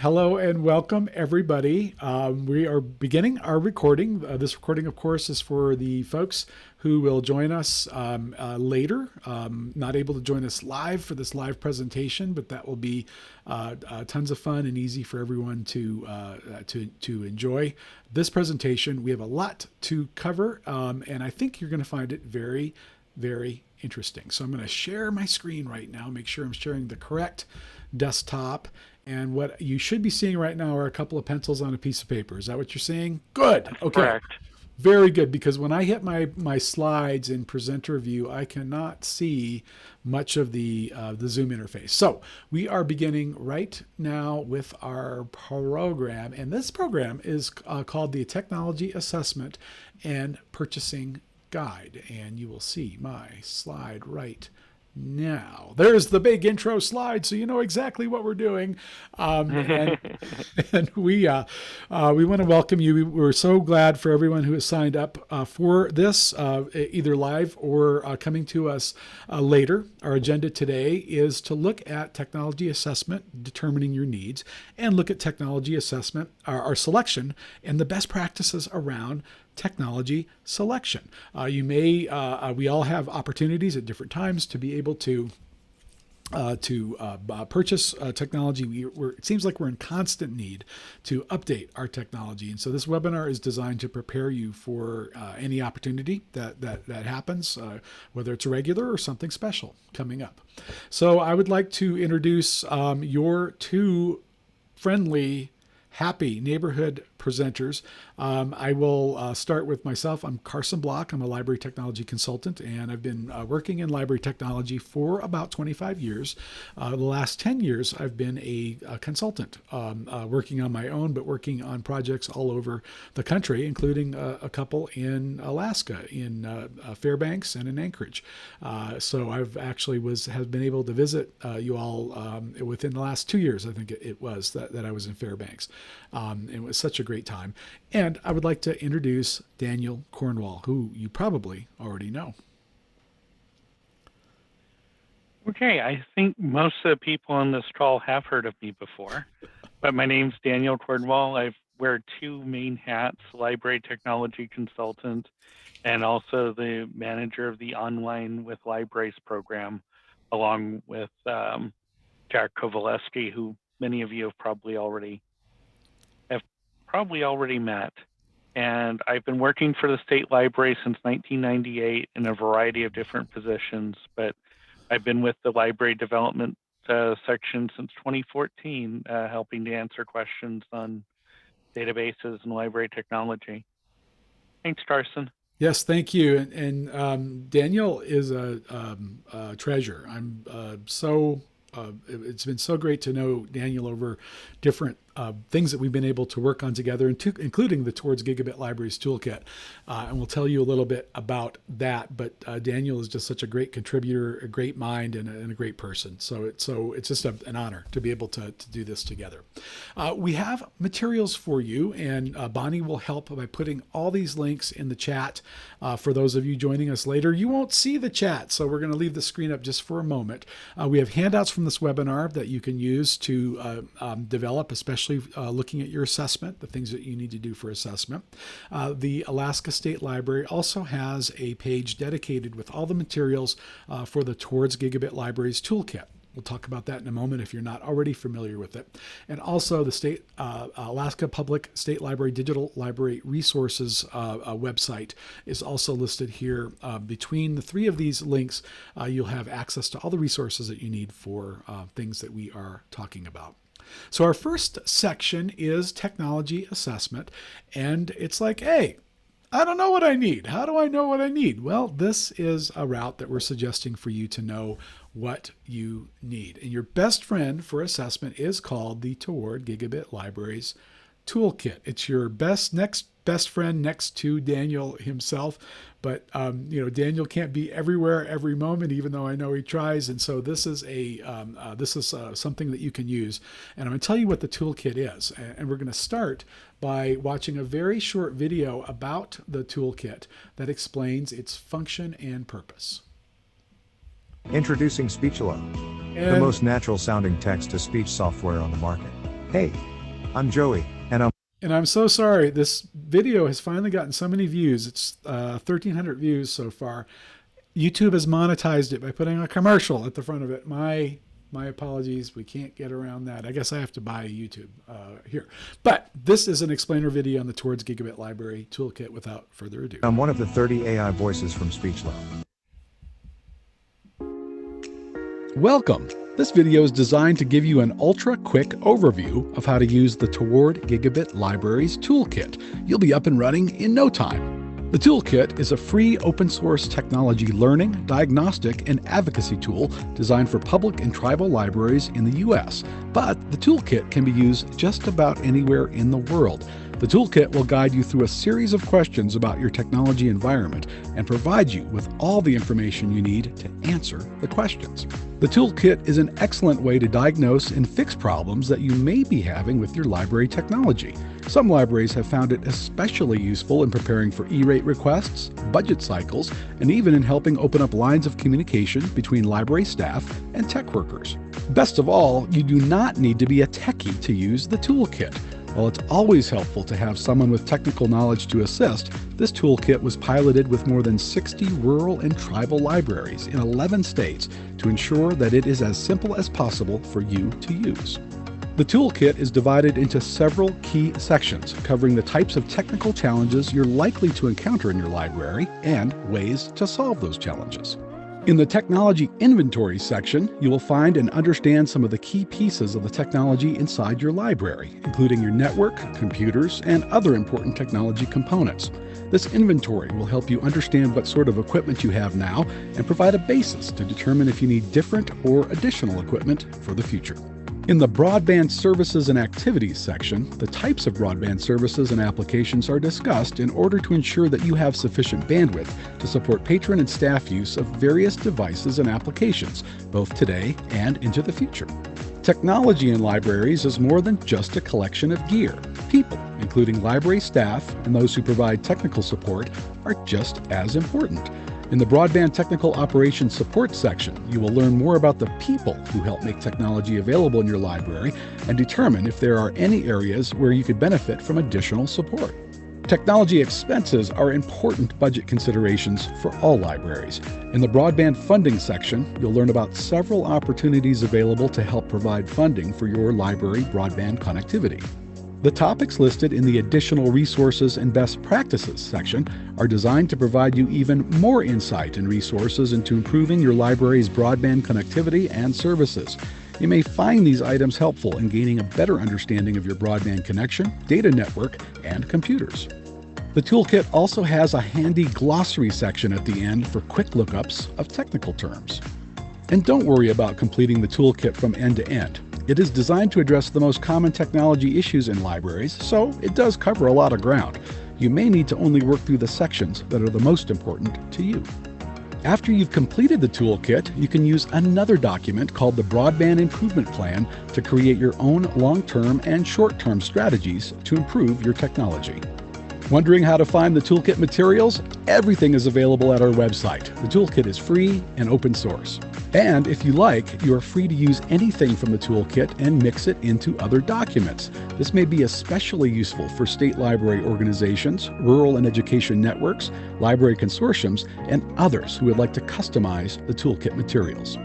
Hello and welcome, everybody. We are beginning our recording. This recording, of course, is for the folks who will join us later. Not able to join us live for this live presentation, but that will be tons of fun and easy for everyone to enjoy this presentation. We have a lot to cover, and I think you're going to find it very, very interesting. So I'm going to share my screen right now, make sure I'm sharing the correct desktop. And what you should be seeing right now are a couple of pencils on a piece of paper. Is that what you're seeing? Good. That's Okay. correct. Very good, because when I hit my slides in presenter view, I cannot see much of the Zoom interface. So we are beginning right now with our program, and this program is called the Technology Assessment and Purchasing Guide, and you will see my slide right now. There's the big intro slide, so you know exactly what we're doing. And we want to welcome you. We're so glad for everyone who has signed up for this, either live or coming to us later. Our agenda today is to look at technology assessment, determining your needs, and look at technology assessment, our selection, and the best practices around technology selection. We all have opportunities at different times to be able to purchase technology. It seems like we're in constant need to update our technology. And so this webinar is designed to prepare you for any opportunity that happens, whether it's regular or something special coming up. So I would like to introduce your two friendly, happy neighborhood presenters. I will start with myself. I'm Carson Block. I'm a library technology consultant, and I've been working in library technology for about 25 years. The last 10 years, I've been a consultant, working on my own, but working on projects all over the country, including a couple in Alaska, in Fairbanks and in Anchorage. So I've actually have been able to visit you all within the last 2 years, I think it was, that I was in Fairbanks. It was such a great time. And I would like to introduce Daniel Cornwall, who you probably already know. Okay, I think most of the people on this call have heard of me before, but my name's Daniel Cornwall. I wear two main hats: library technology consultant and also the manager of the Online with Libraries program, along with Jack Kowaleski, who many of you have probably already met. And I've been working for the state library since 1998 in a variety of different positions, but I've been with the library development section since 2014, helping to answer questions on databases and library technology. Thanks, Carson. Yes, thank you. And Daniel is a treasure. It's been so great to know Daniel over different things that we've been able to work on together, including the Towards Gigabit Libraries Toolkit. And we'll tell you a little bit about that. But Daniel is just such a great contributor, a great mind, and a great person. So it's just an honor to be able to do this together. We have materials for you, and Bonnie will help by putting all these links in the chat. For those of you joining us later, you won't see the chat, so we're going to leave the screen up just for a moment. We have handouts from this webinar that you can use to develop, especially looking at your assessment, the things that you need to do for assessment. The Alaska State Library also has a page dedicated with all the materials for the Towards Gigabit Libraries Toolkit. We'll talk about that in a moment if you're not already familiar with it. And also the Alaska Public State Library Digital Library Resources website is also listed here. Between the three of these links, you'll have access to all the resources that you need for things that we are talking about. So our first section is technology assessment, and it's like, hey, I don't know what I need. How do I know what I need? Well, this is a route that we're suggesting for you to know what you need. And your best friend for assessment is called the Towards Gigabit Libraries Toolkit. It's your best friend next to Daniel himself. But Daniel can't be everywhere every moment, even though I know he tries. And so this is something that you can use. And I'm going to tell you what the toolkit is. And we're going to start by watching a very short video about the toolkit that explains its function and purpose. Introducing Speechalo, the most natural sounding text-to-speech software on the market. Hey, I'm Joey, and I'm so sorry. This video has finally gotten so many views. It's 1,300 views so far. YouTube has monetized it by putting a commercial at the front of it. My apologies. We can't get around that. I guess I have to buy YouTube here. But this is an explainer video on the Towards Gigabit Library Toolkit without further ado. I'm one of the 30 AI voices from SpeechLab. Welcome. This video is designed to give you an ultra-quick overview of how to use the Towards Gigabit Libraries Toolkit. You'll be up and running in no time. The Toolkit is a free open-source technology learning, diagnostic, and advocacy tool designed for public and tribal libraries in the U.S. But the Toolkit can be used just about anywhere in the world. The Toolkit will guide you through a series of questions about your technology environment and provide you with all the information you need to answer the questions. The Toolkit is an excellent way to diagnose and fix problems that you may be having with your library technology. Some libraries have found it especially useful in preparing for E-rate requests, budget cycles, and even in helping open up lines of communication between library staff and tech workers. Best of all, you do not need to be a techie to use the Toolkit. While it's always helpful to have someone with technical knowledge to assist, this toolkit was piloted with more than 60 rural and tribal libraries in 11 states to ensure that it is as simple as possible for you to use. The toolkit is divided into several key sections covering the types of technical challenges you're likely to encounter in your library and ways to solve those challenges. In the Technology Inventory section, you will find and understand some of the key pieces of the technology inside your library, including your network, computers, and other important technology components. This inventory will help you understand what sort of equipment you have now and provide a basis to determine if you need different or additional equipment for the future. In the Broadband Services and Activities section, the types of broadband services and applications are discussed in order to ensure that you have sufficient bandwidth to support patron and staff use of various devices and applications, both today and into the future. Technology in libraries is more than just a collection of gear. People, including library staff and those who provide technical support, are just as important. In the Broadband Technical Operations Support section, you will learn more about the people who help make technology available in your library and determine if there are any areas where you could benefit from additional support. Technology expenses are important budget considerations for all libraries. In the Broadband Funding section, you'll learn about several opportunities available to help provide funding for your library broadband connectivity. The topics listed in the Additional Resources and Best Practices section are designed to provide you even more insight and resources into improving your library's broadband connectivity and services. You may find these items helpful in gaining a better understanding of your broadband connection, data network, and computers. The toolkit also has a handy glossary section at the end for quick lookups of technical terms. And don't worry about completing the toolkit from end to end. It is designed to address the most common technology issues in libraries, so it does cover a lot of ground. You may need to only work through the sections that are the most important to you. After you've completed the toolkit, you can use another document called the Broadband Improvement Plan to create your own long-term and short-term strategies to improve your technology. Wondering how to find the toolkit materials? Everything is available at our website. The toolkit is free and open source. And if you like, you are free to use anything from the toolkit and mix it into other documents. This may be especially useful for state library organizations, rural and education networks, library consortiums, and others who would like to customize the toolkit materials.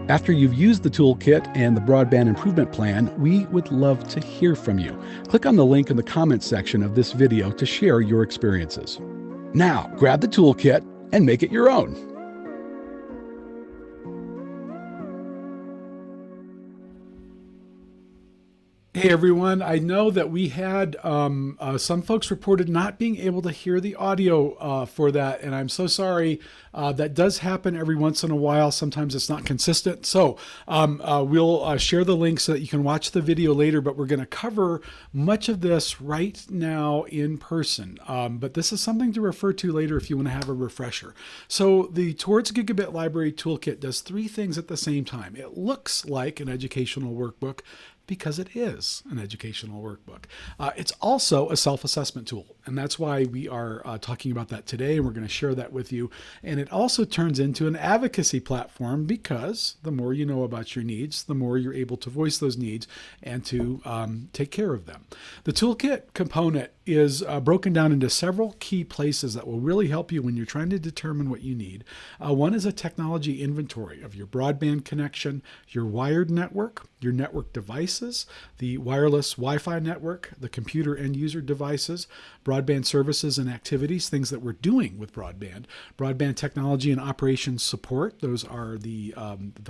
After you've used the toolkit and the Broadband Improvement Plan, we would love to hear from you. Click on the link in the comments section of this video to share your experiences. Now, grab the toolkit and make it your own. Hey everyone, I know that we had some folks reported not being able to hear the audio for that, and I'm so sorry. That does happen every once in a while. Sometimes it's not consistent. So we'll share the link so that you can watch the video later, but we're going to cover much of this right now in person. But this is something to refer to later if you want to have a refresher. So the Towards Gigabit Library Toolkit does three things at the same time. It looks like an educational workbook, because it is an educational workbook. It's also a self-assessment tool, and that's why we are talking about that today, and we're going to share that with you. And it also turns into an advocacy platform, because the more you know about your needs, the more you're able to voice those needs and to take care of them. The Toolkit component is broken down into several key places that will really help you when you're trying to determine what you need. One is a technology inventory of your broadband connection, your wired network, your network devices, the wireless Wi-Fi network, the computer end user devices, broadband services and activities, things that we're doing with broadband technology and operations support. Those are the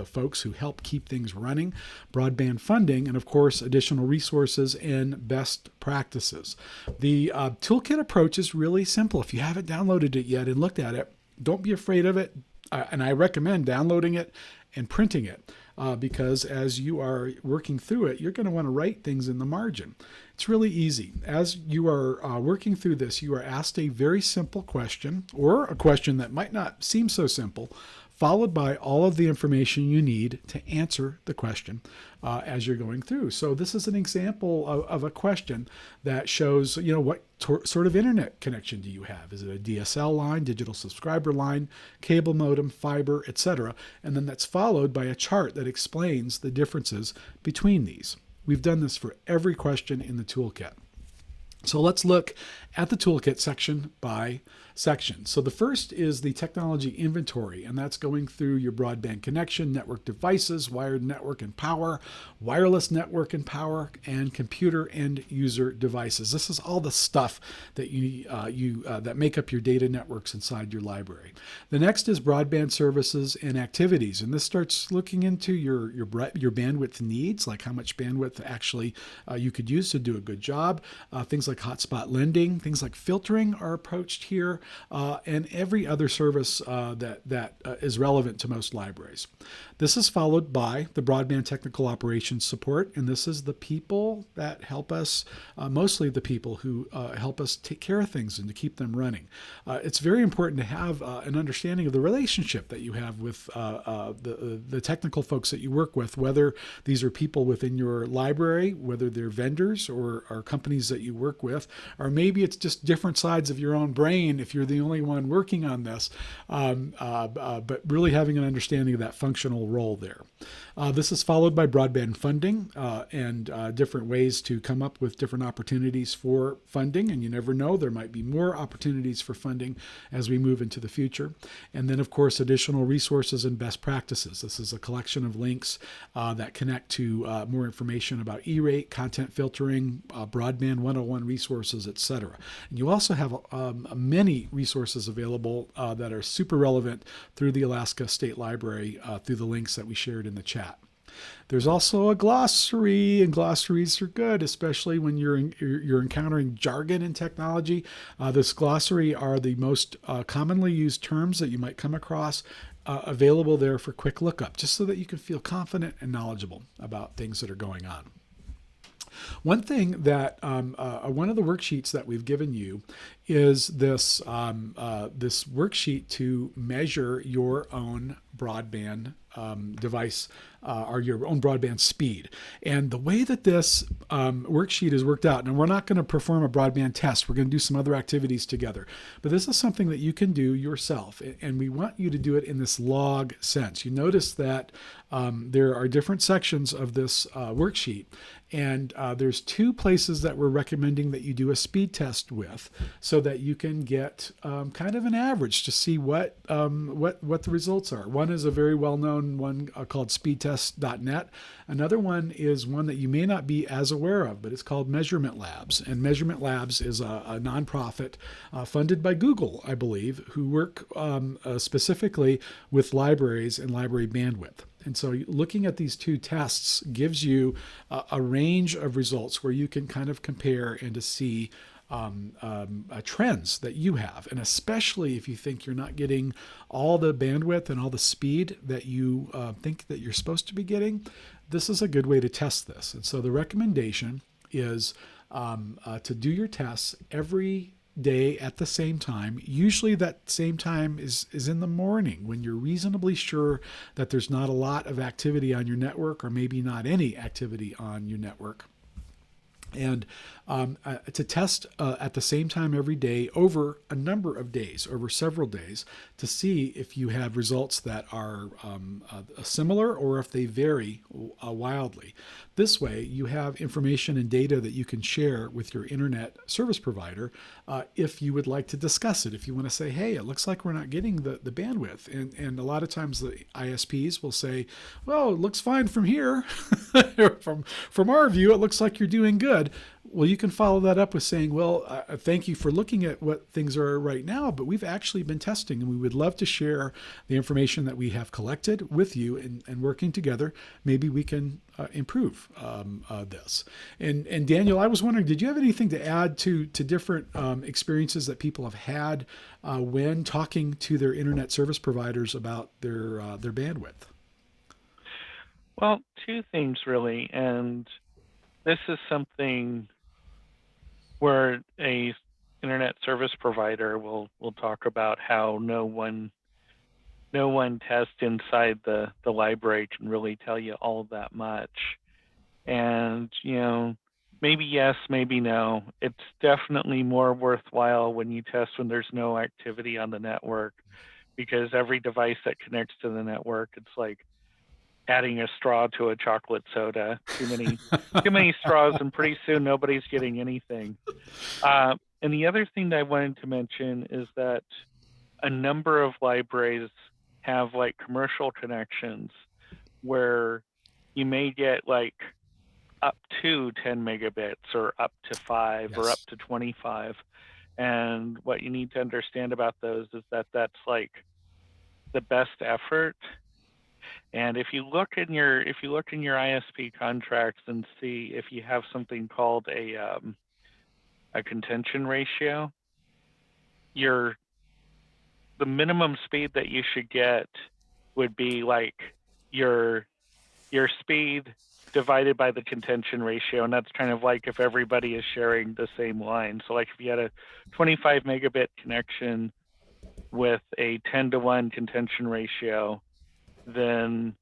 folks who help keep things running, broadband funding, and of course, additional resources and best practices. The Toolkit Approach is really simple. If you haven't downloaded it yet and looked at it, don't be afraid of it. And I recommend downloading it and printing it. Because as you are working through it, you're going to want to write things in the margin. It's really easy. As you are working through this, you are asked a very simple question, or a question that might not seem so simple, followed by all of the information you need to answer the question as you're going through. So this is an example of a question that shows, what sort of internet connection do you have? Is it a DSL line, digital subscriber line, cable modem, fiber, etc.? And then that's followed by a chart that explains the differences between these. We've done this for every question in the toolkit. So let's look at the toolkit section by section. So the first is the technology inventory, and that's going through your broadband connection, network devices, wired network and power, wireless network and power, and computer end user devices. This is all the stuff that that make up your data networks inside your library. The next is broadband services and activities, and this starts looking into your bandwidth needs, like how much bandwidth actually you could use to do a good job. Things like hotspot lending, things like filtering are approached here, and every other service that is relevant to most libraries. This is followed by the broadband technical operations support, and this is the people that help us, mostly the people who help us take care of things and to keep them running. It's very important to have an understanding of the relationship that you have with the technical folks that you work with, whether these are people within your library, whether they're vendors or companies that you work with, or maybe it's just different sides of your own brain if you're the only one working on this, but really having an understanding of that functional role there. This is followed by broadband funding and different ways to come up with different opportunities for funding, and you never know, there might be more opportunities for funding as we move into the future. And then of course additional resources and best practices. This is a collection of links that connect to more information about E-rate, content filtering, broadband 101 resources, etc. And you also have many resources available that are super relevant through the Alaska State Library through the links that we shared in the chat. There's also a glossary, and glossaries are good, especially when you're encountering jargon in technology. This glossary are the most commonly used terms that you might come across, available there for quick lookup, just so that you can feel confident and knowledgeable about things that are going on. One thing that one of the worksheets that we've given you is this this worksheet to measure your own broadband device or your own broadband speed. And the way that this worksheet is worked out, and we're not going to perform a broadband test, we're going to do some other activities together, but this is something that you can do yourself, and we want you to do it in this log sense. You notice that there are different sections of this worksheet, and there's two places that we're recommending that you do a speed test with, so that you can get kind of an average to see what the results are. One is a very well-known one called speedtest.net. Another one is one that you may not be as aware of, but it's called Measurement Labs. And Measurement Labs is a nonprofit funded by Google, I believe, who work specifically with libraries and library bandwidth. And so looking at these two tests gives you a range of results where you can kind of compare and to see trends that you have. And especially if you think you're not getting all the bandwidth and all the speed that you think that you're supposed to be getting, this is a good way to test this. And so the recommendation is to do your tests every day at the same time. Usually that same time is in the morning when you're reasonably sure that there's not a lot of activity on your network, or maybe not any activity on your network. And to test at the same time every day over a number of days, over several days, to see if you have results that are similar or if they vary wildly. This way, you have information and data that you can share with your internet service provider if you would like to discuss it. If you want to say, hey, it looks like we're not getting the bandwidth. And a lot of times the ISPs will say, well, it looks fine from here. from our view, it looks like you're doing good. Well, you can follow that up with saying, well, thank you for looking at what things are right now, but we've actually been testing, and we would love to share the information that we have collected with you, and working together, maybe we can improve this. And Daniel, I was wondering, did you have anything to add to different experiences that people have had when talking to their internet service providers about their bandwidth? Well, two things really, and this is something where a internet service provider will talk about how no one test inside the library can really tell you all that much. And, maybe yes, maybe no. It's definitely more worthwhile when you test when there's no activity on the network, because every device that connects to the network, it's like adding a straw to a chocolate soda. Too many straws, and pretty soon nobody's getting anything. And the other thing that I wanted to mention is that a number of libraries have like commercial connections where you may get like up to 10 megabits or up to 5 Yes. or up to 25. And what you need to understand about those is that that's like the best effort. And if you look in your ISP contracts and see if you have something called a contention ratio, the minimum speed that you should get would be like your speed divided by the contention ratio, and that's kind of like if everybody is sharing the same line. So like if you had a 25 megabit connection with a 10-to-1 contention ratio, then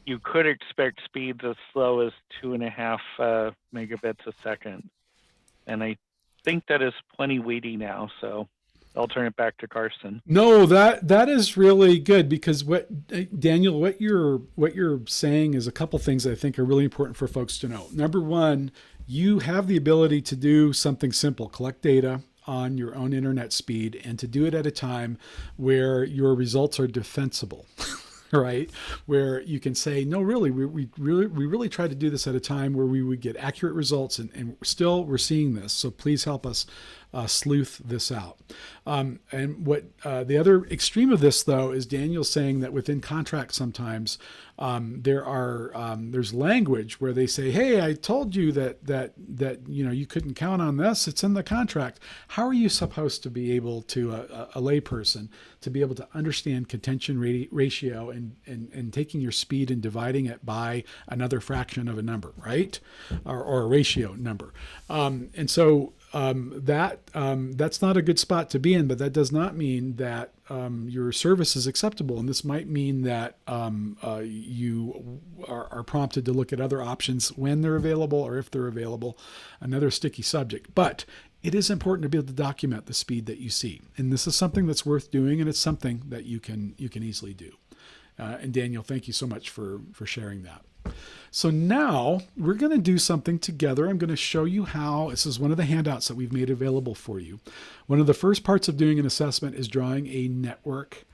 you could expect speeds as slow as 2.5 megabits a second. And I think that is plenty weedy now, so I'll turn it back to Carson. No, that is really good, because Daniel, what you're saying is a couple things I think are really important for folks to know. Number one, you have the ability to do something simple, collect data on your own internet speed, and to do it at a time where your results are defensible. Right? Where you can say, no, really, we really tried to do this at a time where we would get accurate results, and still we're seeing this. So please help us sleuth this out. And what the other extreme of this, though, is Daniel saying that within contracts sometimes there's language where they say, hey, I told you that you couldn't count on this. It's in the contract. How are you supposed to be able to a layperson to be able to understand contention ratio and taking your speed and dividing it by another fraction of a number, right? Or a ratio number. And so that's not a good spot to be in, but that does not mean that your service is acceptable. And this might mean that you are prompted to look at other options when they're available, or if they're available. Another sticky subject. But it is important to be able to document the speed that you see. And this is something that's worth doing, and it's something that you can easily do. And Daniel, thank you so much for sharing that. So now we're going to do something together. I'm going to show you how. This is one of the handouts that we've made available for you. One of the first parts of doing an assessment is drawing a network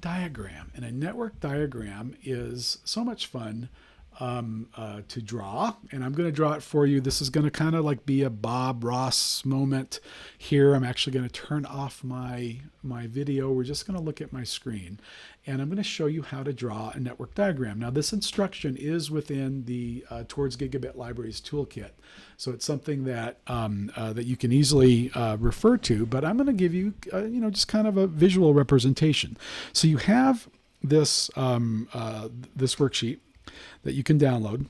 diagram. And a network diagram is so much fun to draw, and I'm going to draw it for you. This is going to kind of like be a Bob Ross moment here. I'm actually going to turn off my video. We're just going to look at my screen, and I'm going to show you how to draw a network diagram. Now, this instruction is within the Towards Gigabit Libraries Toolkit, so it's something that that you can easily refer to. But I'm going to give you, just kind of a visual representation. So you have this this worksheet that you can download.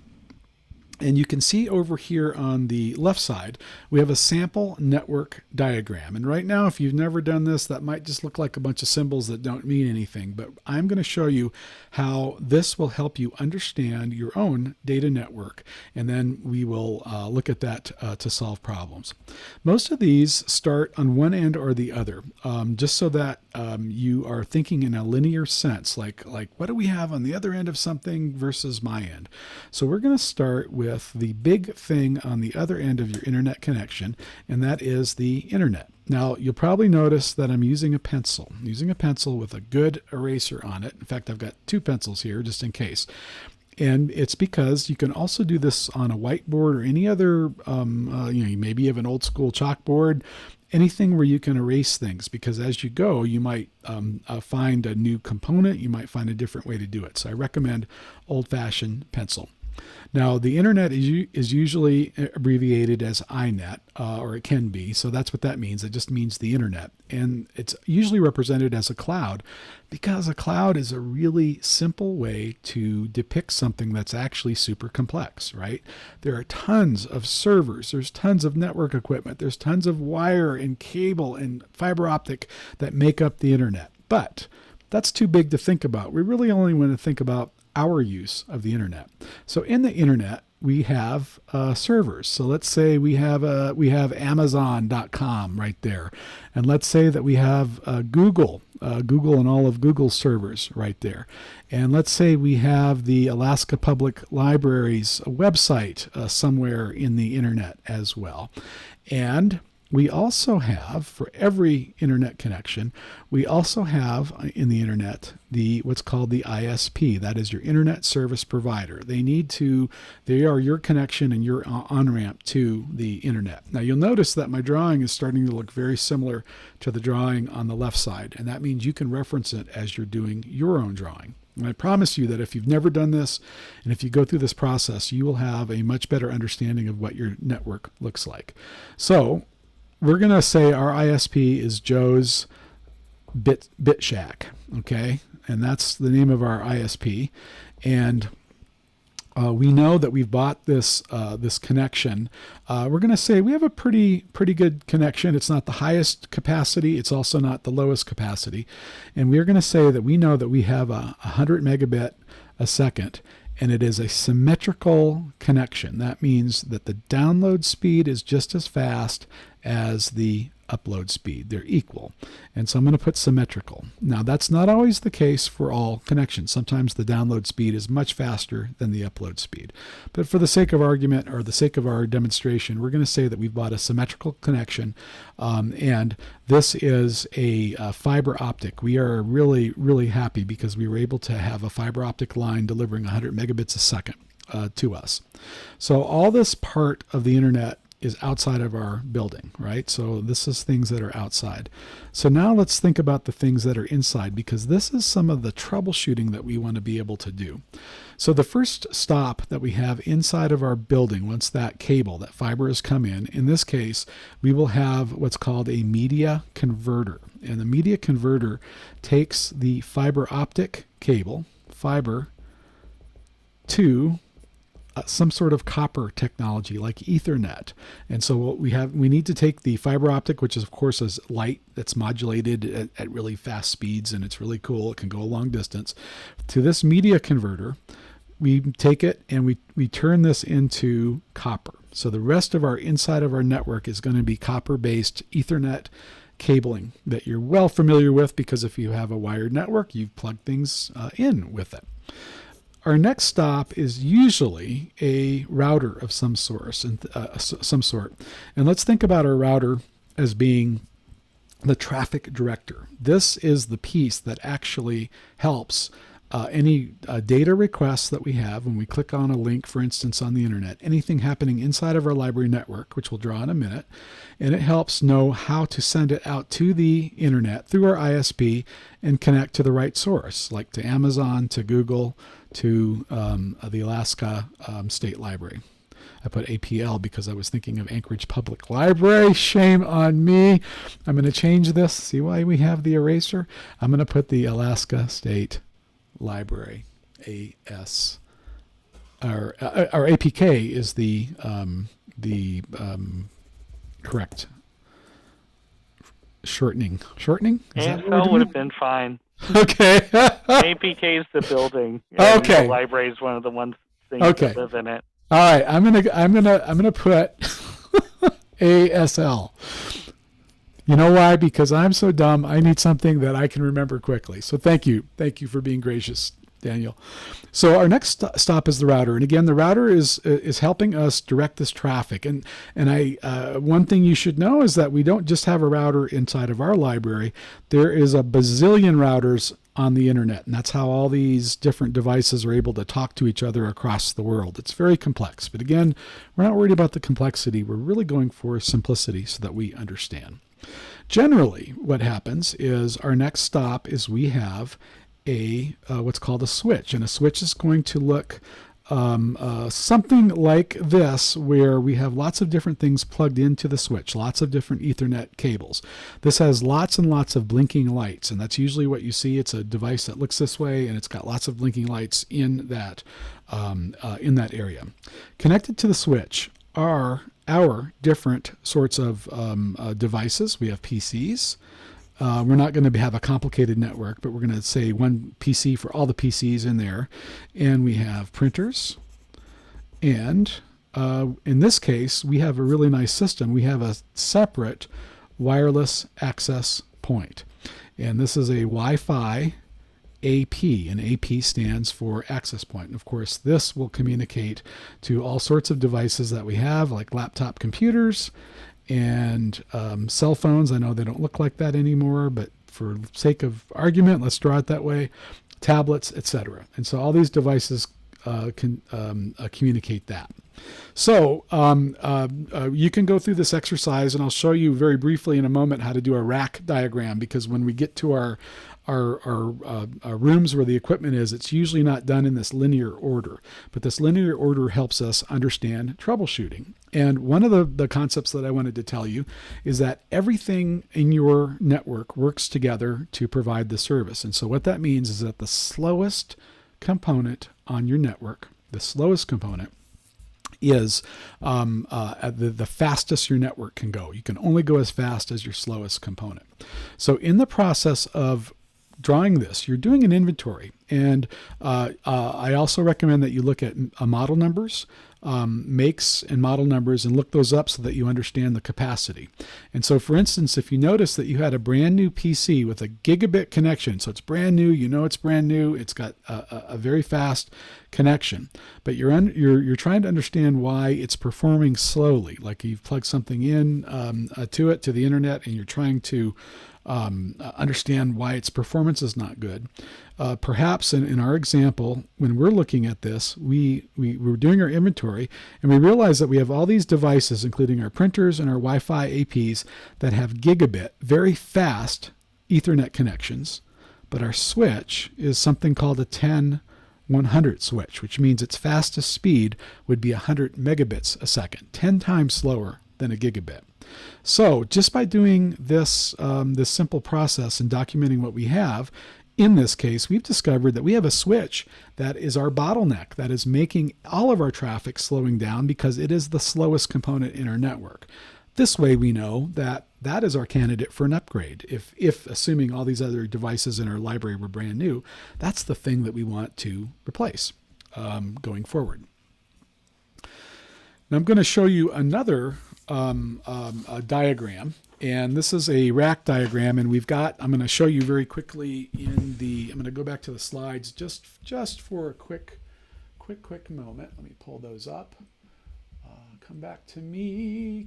And you can see over here on the left side, we have a sample network diagram. And right now, if you've never done this, that might just look like a bunch of symbols that don't mean anything. But I'm going to show you how this will help you understand your own data network. And then we will look at that to solve problems. Most of these start on one end or the other, just so that you are thinking in a linear sense, like what do we have on the other end of something versus my end. So we're going to start with the big thing on the other end of your internet connection, and that is the internet. Now, you'll probably notice that I'm using a pencil. I'm using a pencil with a good eraser on it. In fact, I've got two pencils here just in case. And it's because you can also do this on a whiteboard or any other, maybe you have an old school chalkboard, anything where you can erase things, because as you go, you might find a new component, you might find a different way to do it. So I recommend old-fashioned pencil. Now, the internet is usually abbreviated as INET, or it can be, so that's what that means. It just means the internet. And it's usually represented as a cloud, because a cloud is a really simple way to depict something that's actually super complex, right? There are tons of servers, there's tons of network equipment, there's tons of wire and cable and fiber optic that make up the internet. But that's too big to think about. We really only want to think about our use of the internet. So in the internet, we have servers. So let's say we have Amazon.com right there. And let's say that we have Google and all of Google's servers right there. And let's say we have the Alaska Public Library's website somewhere in the internet as well. And we also have, for every internet connection, we also have in the internet what's called the ISP. That is your internet service provider. They are your connection and your on-ramp to the internet. Now you'll notice that my drawing is starting to look very similar to the drawing on the left side, and that means you can reference it as you're doing your own drawing. And I promise you that if you've never done this, and if you go through this process, you will have a much better understanding of what your network looks like. So we're going to say our ISP is Joe's Bit Shack, okay? And that's the name of our ISP. And we know that we've bought this connection. We're going to say we have a pretty good connection. It's not the highest capacity. It's also not the lowest capacity. And we're going to say that we know that we have 100 megabit a second. And it is a symmetrical connection. That means that the download speed is just as fast as the upload speed. They're equal. And so I'm going to put symmetrical. Now, that's not always the case for all connections. Sometimes the download speed is much faster than the upload speed. But for the sake of argument, or the sake of our demonstration, we're going to say that we've bought a symmetrical connection, and this is a fiber optic. We are really happy because we were able to have a fiber optic line delivering 100 megabits a second to us. So all this part of the internet is outside of our building, right? So this is things that are outside. So now let's think about the things that are inside, because this is some of the troubleshooting that we want to be able to do. So the first stop that we have inside of our building, once that cable, that fiber has come in this case, we will have what's called a media converter. And the media converter takes the fiber optic cable, fiber, to some sort of copper technology like Ethernet. And so what we need to take the fiber optic, which is of course is light, that's modulated at really fast speeds, and it's really cool. It can go a long distance. To this media converter, we take it and we turn this into copper. So the rest of our inside of our network is going to be copper-based Ethernet cabling that you're well familiar with, because if you have a wired network, you've plugged things in with it. Our next stop is usually a router of some sort. And let's think about our router as being the traffic director. This is the piece that actually helps any data requests that we have when we click on a link, for instance, on the internet, anything happening inside of our library network, which we'll draw in a minute, and it helps know how to send it out to the internet through our ISP and connect to the right source, like to Amazon, to Google, to the Alaska State Library. I put APL because I was thinking of Anchorage Public Library. Shame on me. I'm going to change this. See why we have the eraser? I'm going to put the Alaska State Library, ASL. our APK is the correct shortening. Shortening? Is that what we're ASL would doing? have been fine. Okay. APK is the building, and Okay. the library is one of the things Okay. that live in it. All right. I'm gonna put ASL. You know why? Because I'm so dumb. I need something that I can remember quickly. So thank you for being gracious, Daniel. So our next stop is the router, and again, the router is helping us direct this traffic. And one thing you should know is that we don't just have a router inside of our library. There is a bazillion routers on the internet, and that's how all these different devices are able to talk to each other across the world. It's very complex, but again, we're not worried about the complexity. We're really going for simplicity so that we understand. Generally, what happens is our next stop is we have a what's called a switch, and a switch is going to look something like this, where we have lots of different things plugged into the switch, lots of different Ethernet cables. This has lots and lots of blinking lights, and that's usually what you see. It's a device that looks this way, and it's got lots of blinking lights in that area. Connected to the switch are our different sorts of devices. We have PCs. We're not going to have a complicated network, but we're going to say one PC for all the PCs in there. And we have printers. And in this case, we have a really nice system. We have a separate wireless access point. And this is a Wi-Fi AP, and AP stands for access point. And of course, this will communicate to all sorts of devices that we have, like laptop computers and cell phones. I know they don't look like that anymore, but for sake of argument, let's draw it that way. Tablets, etc. And so all these devices can communicate that. So you can go through this exercise, and I'll show you very briefly in a moment how to do a rack diagram, because when we get to our rooms where the equipment is, it's usually not done in this linear order, but this linear order helps us understand troubleshooting. And one of the concepts that I wanted to tell you is that everything in your network works together to provide the service. And so what that means is that the slowest component on your network, the slowest component, is the fastest your network can go. You can only go as fast as your slowest component. So in the process of drawing this, you're doing an inventory, and I also recommend that you look at model numbers, makes and model numbers, and look those up so that you understand the capacity. And so, for instance, if you notice that you had a brand new PC with a gigabit connection, so it's brand new, you know it's brand new, it's got a very fast connection, but you're trying to understand why it's performing slowly, like you've plugged something in to the internet, and you're trying to understand why its performance is not good. Perhaps in our example, when we're looking at this, we're doing our inventory, and we realize that we have all these devices, including our printers and our Wi-Fi APs, that have gigabit, very fast Ethernet connections, but our switch is something called a 10-100 switch, which means its fastest speed would be 100 megabits a second, 10 times slower than a gigabit. So just by doing this simple process and documenting what we have, in this case, we've discovered that we have a switch that is our bottleneck, that is making all of our traffic slowing down because it is the slowest component in our network. This way we know that that is our candidate for an upgrade. If assuming all these other devices in our library were brand new, that's the thing that we want to replace going forward. Now I'm going to show you another a diagram, and this is a rack diagram, and I'm going to show you very quickly I'm going to go back to the slides just for a quick moment. Let me pull those up. Come back to me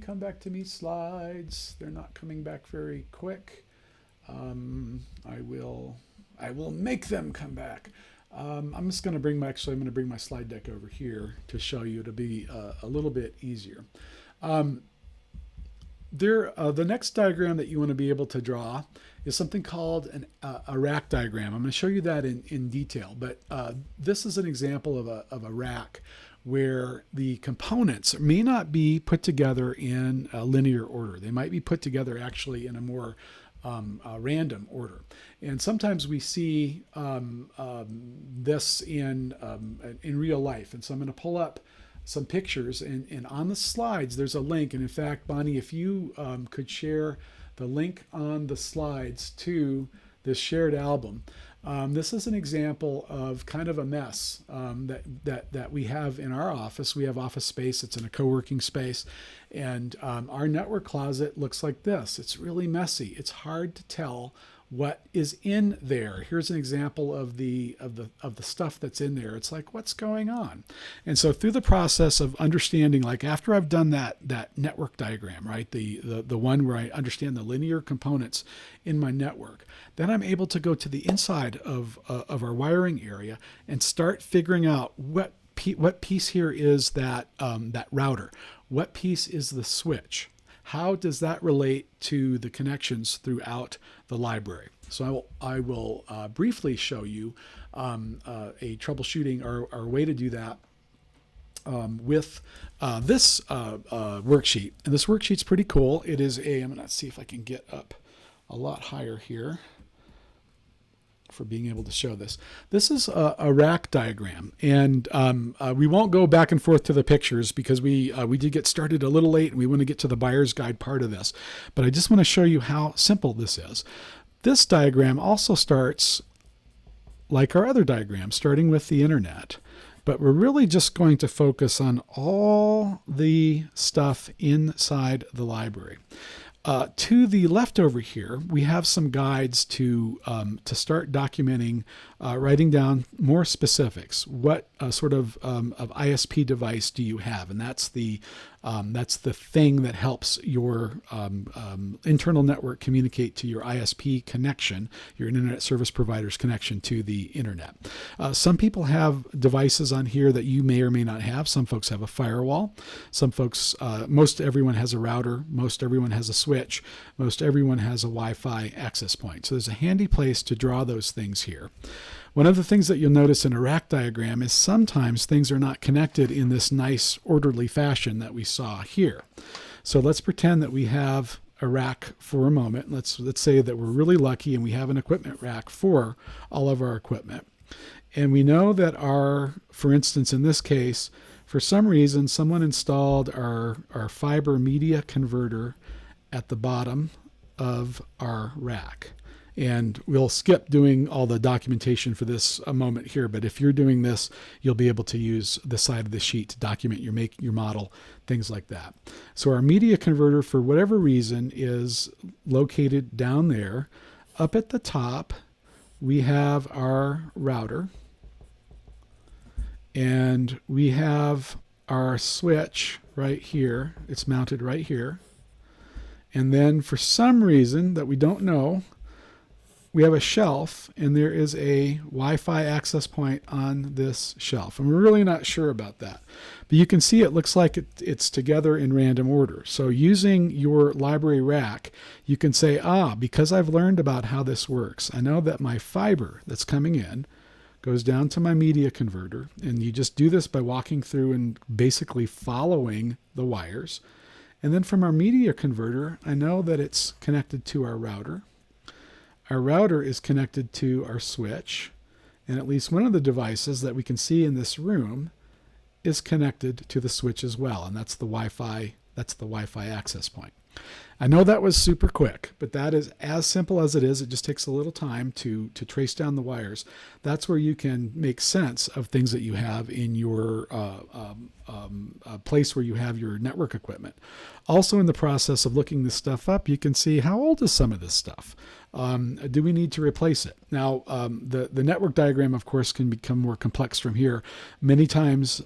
slides. They're not coming back very quick. I will make them come back. I'm just going to bring my slide deck over here to show you. It'll be a little bit easier. The next diagram that you want to be able to draw is something called a rack diagram. I'm going to show you that in detail, but this is an example of a rack where the components may not be put together in a linear order. They might be put together actually in a more random order. And sometimes we see this in real life. And so I'm going to pull up some pictures, and on the slides there's a link. And in fact, Bonnie, if you could share the link on the slides to this shared album. This is an example of kind of a mess that we have in our office. We have office space. It's in a co-working space, and our network closet looks like this. It's really messy. It's hard to tell what is in there. Here's an example of the stuff that's in there. It's like, what's going on? And so through the process of understanding, like after I've done that network diagram, right, the one where I understand the linear components in my network, then I'm able to go to the inside of our wiring area and start figuring out what piece here is that router, what piece is the switch. How does that relate to the connections throughout the library? So I will briefly show you a troubleshooting or a way to do that with this worksheet. And this worksheet's pretty cool. It is I'm going to see if I can get up a lot higher here for being able to show this. This is a rack diagram, and we won't go back and forth to the pictures because we did get started a little late and we want to get to the buyer's guide part of this. But I just want to show you how simple this is. This diagram also starts like our other diagram, starting with the internet. But we're really just going to focus on all the stuff inside the library. To the left over here, we have some guides to start documenting, writing down more specifics. What sort of ISP device do you have? And that's the thing that helps your internal network communicate to your ISP connection, your internet service provider's connection to the internet. Some people have devices on here that you may or may not have. Some folks have a firewall. Some folks, most everyone has a router. Most everyone has a switch. Most everyone has a Wi-Fi access point. So there's a handy place to draw those things here. One of the things that you'll notice in a rack diagram is sometimes things are not connected in this nice orderly fashion that we saw here. So let's pretend that we have a rack for a moment. Let's say that we're really lucky and we have an equipment rack for all of our equipment. And we know that for instance, in this case, for some reason, someone installed our fiber media converter at the bottom of our rack. And we'll skip doing all the documentation for this a moment here, but if you're doing this, you'll be able to use the side of the sheet to document your model, things like that. So our media converter, for whatever reason, is located down there. Up at the top, we have our router, and we have our switch right here. It's mounted right here. And then for some reason that we don't know, we have a shelf, and there is a Wi-Fi access point on this shelf. And we're really not sure about that. But you can see it looks like it's together in random order. So using your library rack, you can say, because I've learned about how this works, I know that my fiber that's coming in goes down to my media converter. And you just do this by walking through and basically following the wires. And then from our media converter, I know that it's connected to our router. Our router is connected to our switch, and at least one of the devices that we can see in this room is connected to the switch as well, and that's the Wi-Fi access point. I know that was super quick, but that is as simple as it is. It just takes a little time to trace down the wires. That's where you can make sense of things that you have in your place where you have your network equipment. Also, in the process of looking this stuff up, you can see how old is some of this stuff. Do we need to replace it? Now, the network diagram, of course, can become more complex from here. Many times,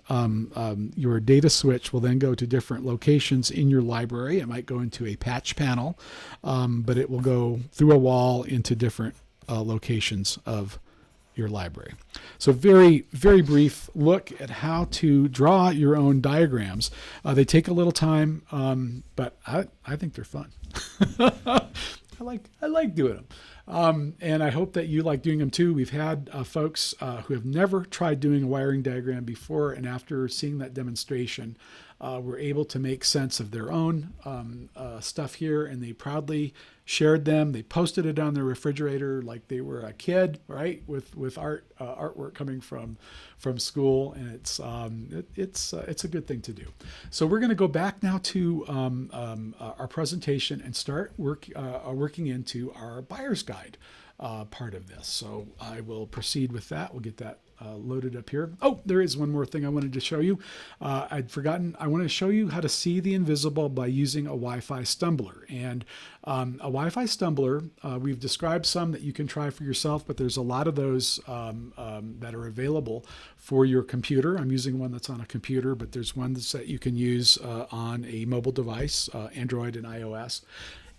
your data switch will then go to different locations in your library. It might go into a patch panel, but it will go through a wall into different locations of your library. So very, very brief look at how to draw your own diagrams. They take a little time, but I think they're fun. I like doing them. And I hope that you like doing them too. We've had folks who have never tried doing a wiring diagram before, and after seeing that demonstration, were able to make sense of their own stuff here, and they proudly shared them. They posted it on their refrigerator like they were a kid, right? With artwork coming from school, and it's a good thing to do. So we're going to go back now to our presentation and start working into our buyer's guide part of this. So I will proceed with that. We'll get that loaded up here. Oh, there is one more thing I wanted to show you. I'd forgotten. I want to show you how to see the invisible by using a Wi-Fi Stumbler. And a Wi-Fi Stumbler, we've described some that you can try for yourself, but there's a lot of those that are available for your computer. I'm using one that's on a computer, but there's ones that you can use on a mobile device, Android and iOS.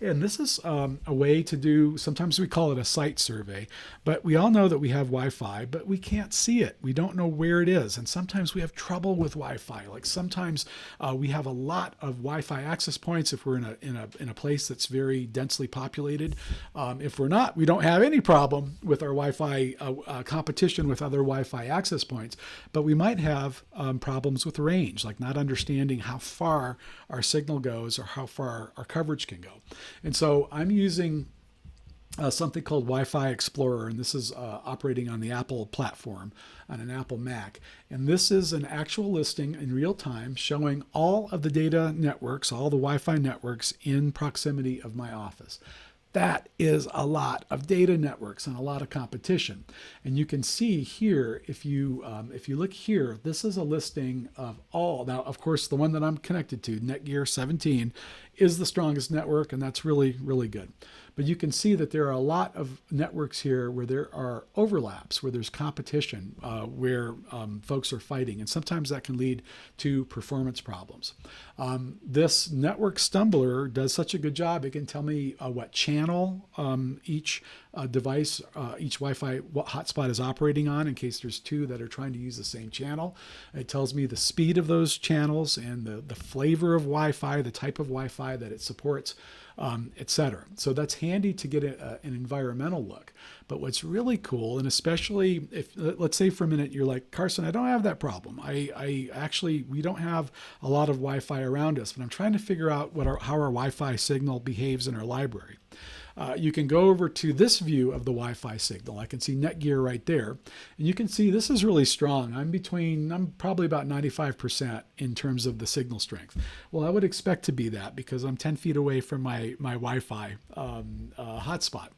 And this is a way to do, sometimes we call it a site survey, but we all know that we have Wi-Fi, but we can't see it. We don't know where it is. And sometimes we have trouble with Wi-Fi. Like sometimes we have a lot of Wi-Fi access points if we're in a place that's very densely populated. If we're not, we don't have any problem with our Wi-Fi competition with other Wi-Fi access points, but we might have problems with range, like not understanding how far our signal goes or how far our coverage can go. And so I'm using something called Wi-Fi Explorer, and this is operating on the Apple platform, on an Apple Mac. And this is an actual listing in real time showing all of the data networks, all the Wi-Fi networks in proximity of my office. That is a lot of data networks and a lot of competition. And you can see here, if you look here, this is a listing of all. Now, of course, the one that I'm connected to, Netgear 17, is the strongest network, and that's really, really good. But you can see that there are a lot of networks here where there are overlaps, where there's competition, where folks are fighting. And sometimes that can lead to performance problems. This network stumbler does such a good job. It can tell me what channel each device, each Wi-Fi hotspot is operating on in case there's two that are trying to use the same channel. It tells me the speed of those channels and the flavor of Wi-Fi, the type of Wi-Fi that it supports, etc. So that's handy to get an environmental look. But what's really cool, and especially if, let's say for a minute, you're like, Carson, I don't have that problem. I actually, we don't have a lot of Wi-Fi around us, but I'm trying to figure out how our Wi-Fi signal behaves in our library. You can go over to this view of the Wi-Fi signal. I can see Netgear right there. And you can see this is really strong. I'm probably about 95% in terms of the signal strength. Well, I would expect to be that because I'm 10 feet away from my Wi-Fi hotspot.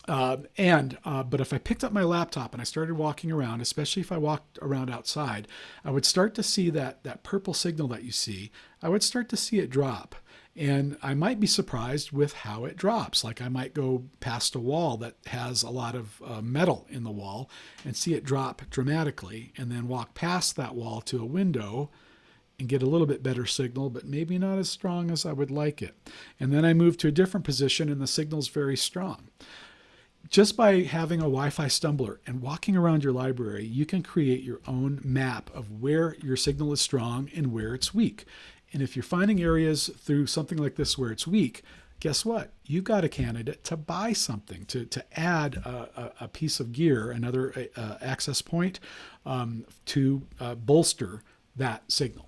But if I picked up my laptop and I started walking around, especially if I walked around outside, I would start to see that purple signal that you see. I would start to see it drop. And I might be surprised with how it drops. Like I might go past a wall that has a lot of metal in the wall and see it drop dramatically, and then walk past that wall to a window and get a little bit better signal, but maybe not as strong as I would like it. And then I move to a different position and the signal's very strong. Just by having a Wi-Fi Stumbler and walking around your library, you can create your own map of where your signal is strong and where it's weak. And if you're finding areas through something like this where it's weak, guess what? You've got a candidate to buy something, to add a piece of gear, another access point to bolster that signal.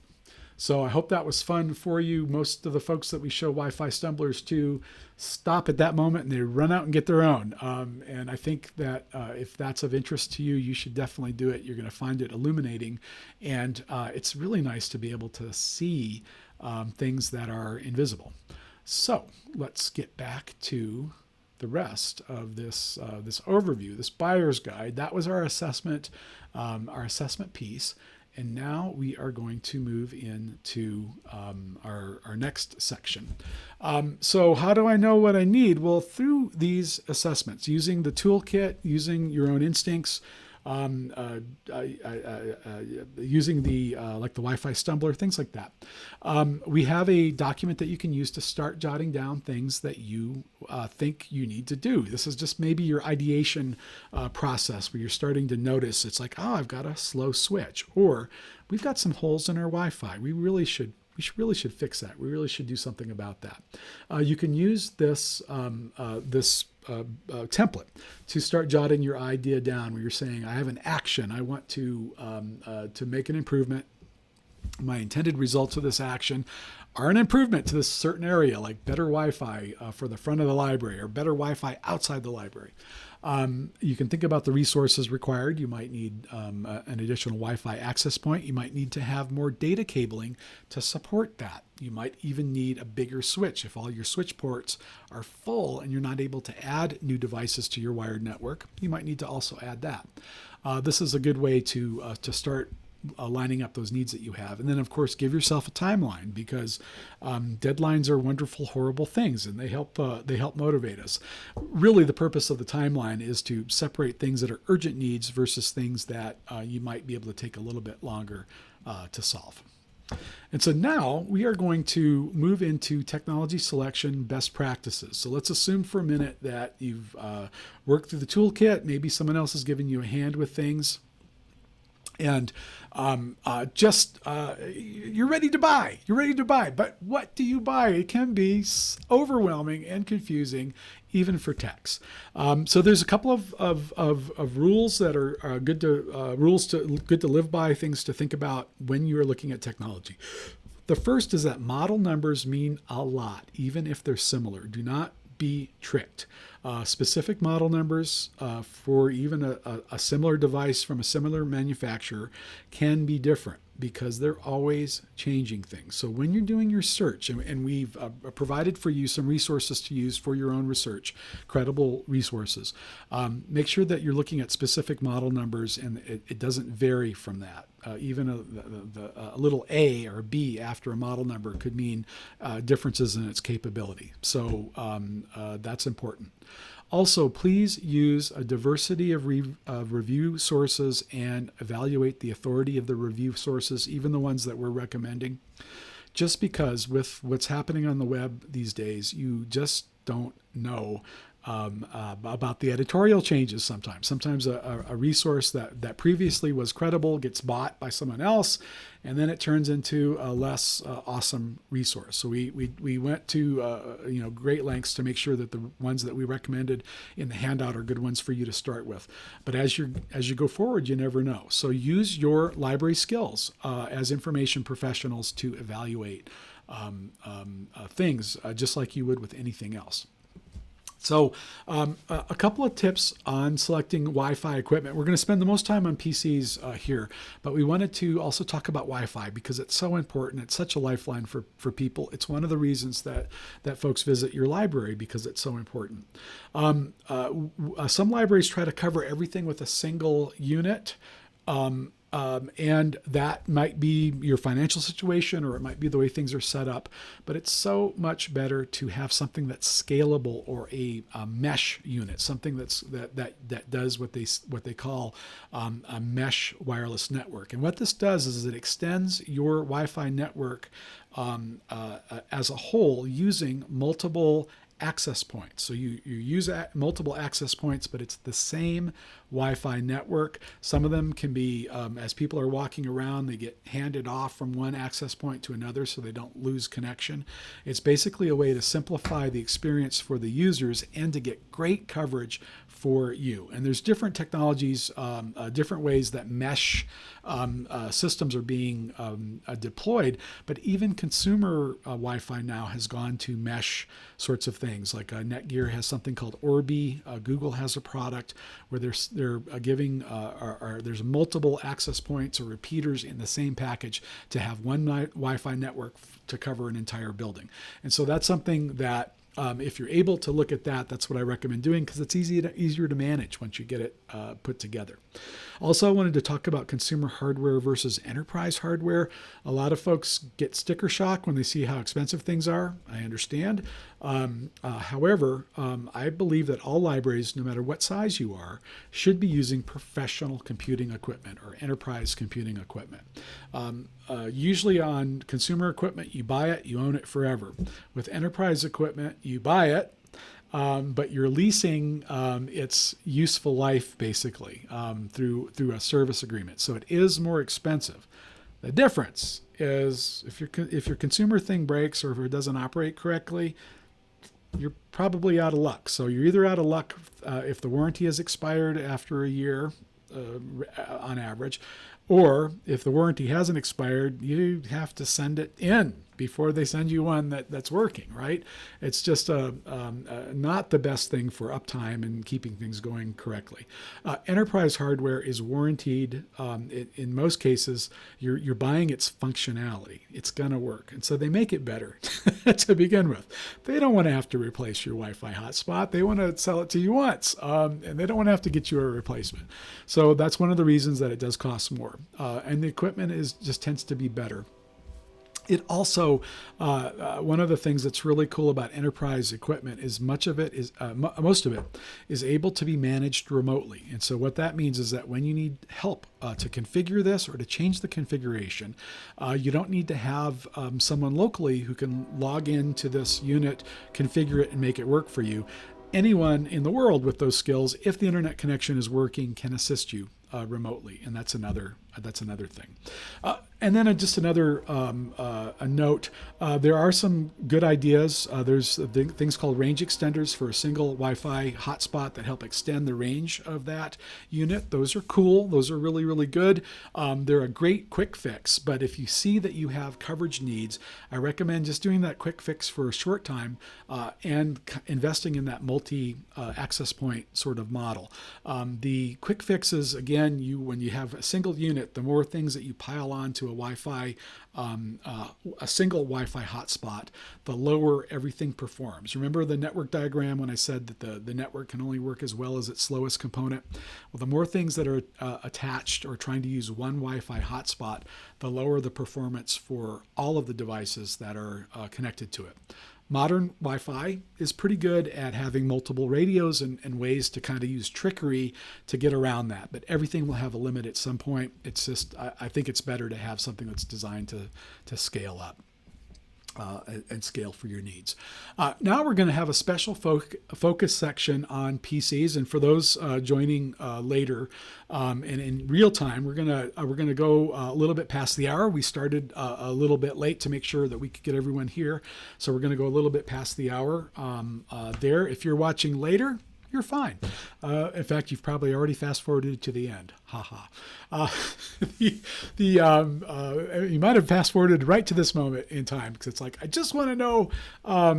So I hope that was fun for you. Most of the folks that we show Wi-Fi Stumblers to stop at that moment and they run out and get their own. And I think that if that's of interest to you, you should definitely do it. You're going to find it illuminating. And it's really nice to be able to see things that are invisible. So let's get back to the rest of this overview, this buyer's guide. That was our assessment piece. And now we are going to move into our next section. So how do I know what I need? Well, through these assessments, using the toolkit, using your own instincts, using the like the Wi-Fi Stumbler, things like that. We have a document that you can use to start jotting down things that you think you need to do. This is just maybe your ideation process where you're starting to notice it's like, oh, I've got a slow switch, or we've got some holes in our Wi-Fi. We really should fix that. We really should do something about that. You can use this template to start jotting your idea down, where you're saying, I have an action. I want to make an improvement. My intended results of this action are an improvement to this certain area, like better Wi-Fi for the front of the library or better Wi-Fi outside the library. You can think about the resources required. You might need an additional Wi-Fi access point. You might need to have more data cabling to support that. You might even need a bigger switch. If all your switch ports are full and you're not able to add new devices to your wired network, you might need to also add that. This is a good way to start lining up those needs that you have. And then, of course, give yourself a timeline, because deadlines are wonderful, horrible things, and they help motivate us. Really, the purpose of the timeline is to separate things that are urgent needs versus things that you might be able to take a little bit longer to solve. And so now we are going to move into technology selection best practices. So let's assume for a minute that you've worked through the toolkit. Maybe someone else has given you a hand with things. And you're ready to buy. You're ready to buy. But what do you buy? It can be overwhelming and confusing, even for techs. So there's a couple of rules that are good to live by, things to think about when you are looking at technology. The first is that model numbers mean a lot, even if they're similar. Do not be tricked. Specific model numbers for even a similar device from a similar manufacturer can be different, because they're always changing things. So when you're doing your search, and we've provided for you some resources to use for your own research, credible resources, make sure that you're looking at specific model numbers and it doesn't vary from that. Even a little A or B after a model number could mean differences in its capability. So that's important. Also, please use a diversity of review sources and evaluate the authority of the review sources, even the ones that we're recommending. Just because with what's happening on the web these days, you just don't know about the editorial changes sometimes. Sometimes a resource that previously was credible gets bought by someone else, and then it turns into a less awesome resource. So we went to great lengths to make sure that the ones that we recommended in the handout are good ones for you to start with. But as you go forward, you never know. So use your library skills as information professionals to evaluate things just like you would with anything else. So a couple of tips on selecting Wi-Fi equipment. We're going to spend the most time on PCs here, but we wanted to also talk about Wi-Fi because it's so important. It's such a lifeline for people. It's one of the reasons that folks visit your library, because it's so important. Some libraries try to cover everything with a single unit. And that might be your financial situation, or it might be the way things are set up, but it's so much better to have something that's scalable, or a mesh unit, something that does what they call a mesh wireless network. And what this does is it extends your Wi-Fi network as a whole using multiple access points. So you use multiple access points, but it's the same Wi-Fi network. Some of them can be, as people are walking around, they get handed off from one access point to another so they don't lose connection. It's basically a way to simplify the experience for the users and to get great coverage for you. And there's different technologies, different ways that mesh systems are being deployed, but even consumer Wi-Fi now has gone to mesh sorts of things. Like Netgear has something called Orbi. Google has a product where they're giving there's multiple access points or repeaters in the same package to have one Wi-Fi network to cover an entire building. And so that's something that if you're able to look at that, that's what I recommend doing, because it's easier to manage once you get it put together. Also, I wanted to talk about consumer hardware versus enterprise hardware. A lot of folks get sticker shock when they see how expensive things are. I understand. However, I believe that all libraries, no matter what size you are, should be using professional computing equipment or enterprise computing equipment. Usually on consumer equipment, you buy it, you own it forever. With enterprise equipment, you buy it, but you're leasing its useful life basically through a service agreement. So it is more expensive. The difference is if your consumer thing breaks or if it doesn't operate correctly, you're probably out of luck. So you're either out of luck if the warranty has expired after a year on average, or if the warranty hasn't expired, you have to send it in before they send you one that's working, right? It's just not the best thing for uptime and keeping things going correctly. Enterprise hardware is warranted. In most cases, you're buying its functionality. It's going to work. And so they make it better to begin with. They don't want to have to replace your Wi-Fi hotspot. They want to sell it to you once, and they don't want to have to get you a replacement. So that's one of the reasons that it does cost more. And the equipment just tends to be better. It also, one of the things that's really cool about enterprise equipment is most of it is able to be managed remotely. And so what that means is that when you need help to configure this or to change the configuration, you don't need to have someone locally who can log into this unit, configure it, and make it work for you. Anyone in the world with those skills, if the internet connection is working, can assist you remotely, and that's another thing. And then just another a note, there are some good ideas. There's things called range extenders for a single Wi-Fi hotspot that help extend the range of that unit. Those are cool. Those are really, really good. They're a great quick fix, but if you see that you have coverage needs, I recommend just doing that quick fix for a short time and investing in that multi-access point sort of model. The quick fixes, again, when you have a single unit, the more things that you pile onto a Wi-Fi, a single Wi-Fi hotspot, the lower everything performs. Remember the network diagram when I said that the network can only work as well as its slowest component? Well, the more things that are attached or trying to use one Wi-Fi hotspot, the lower the performance for all of the devices that are connected to it. Modern Wi-Fi is pretty good at having multiple radios and ways to kind of use trickery to get around that. But everything will have a limit at some point. It's just, I think it's better to have something that's designed to scale up. And scale for your needs. Now we're going to have a special focus section on PCs, and for those joining later and in real time, we're going to go a little bit past the hour. We started a little bit late to make sure that we could get everyone here, so we're going to go a little bit past the hour there. If you're watching later, you're fine. In fact, you've probably already fast forwarded to the end. You might have fast forwarded right to this moment in time because it's like, I just want to know. I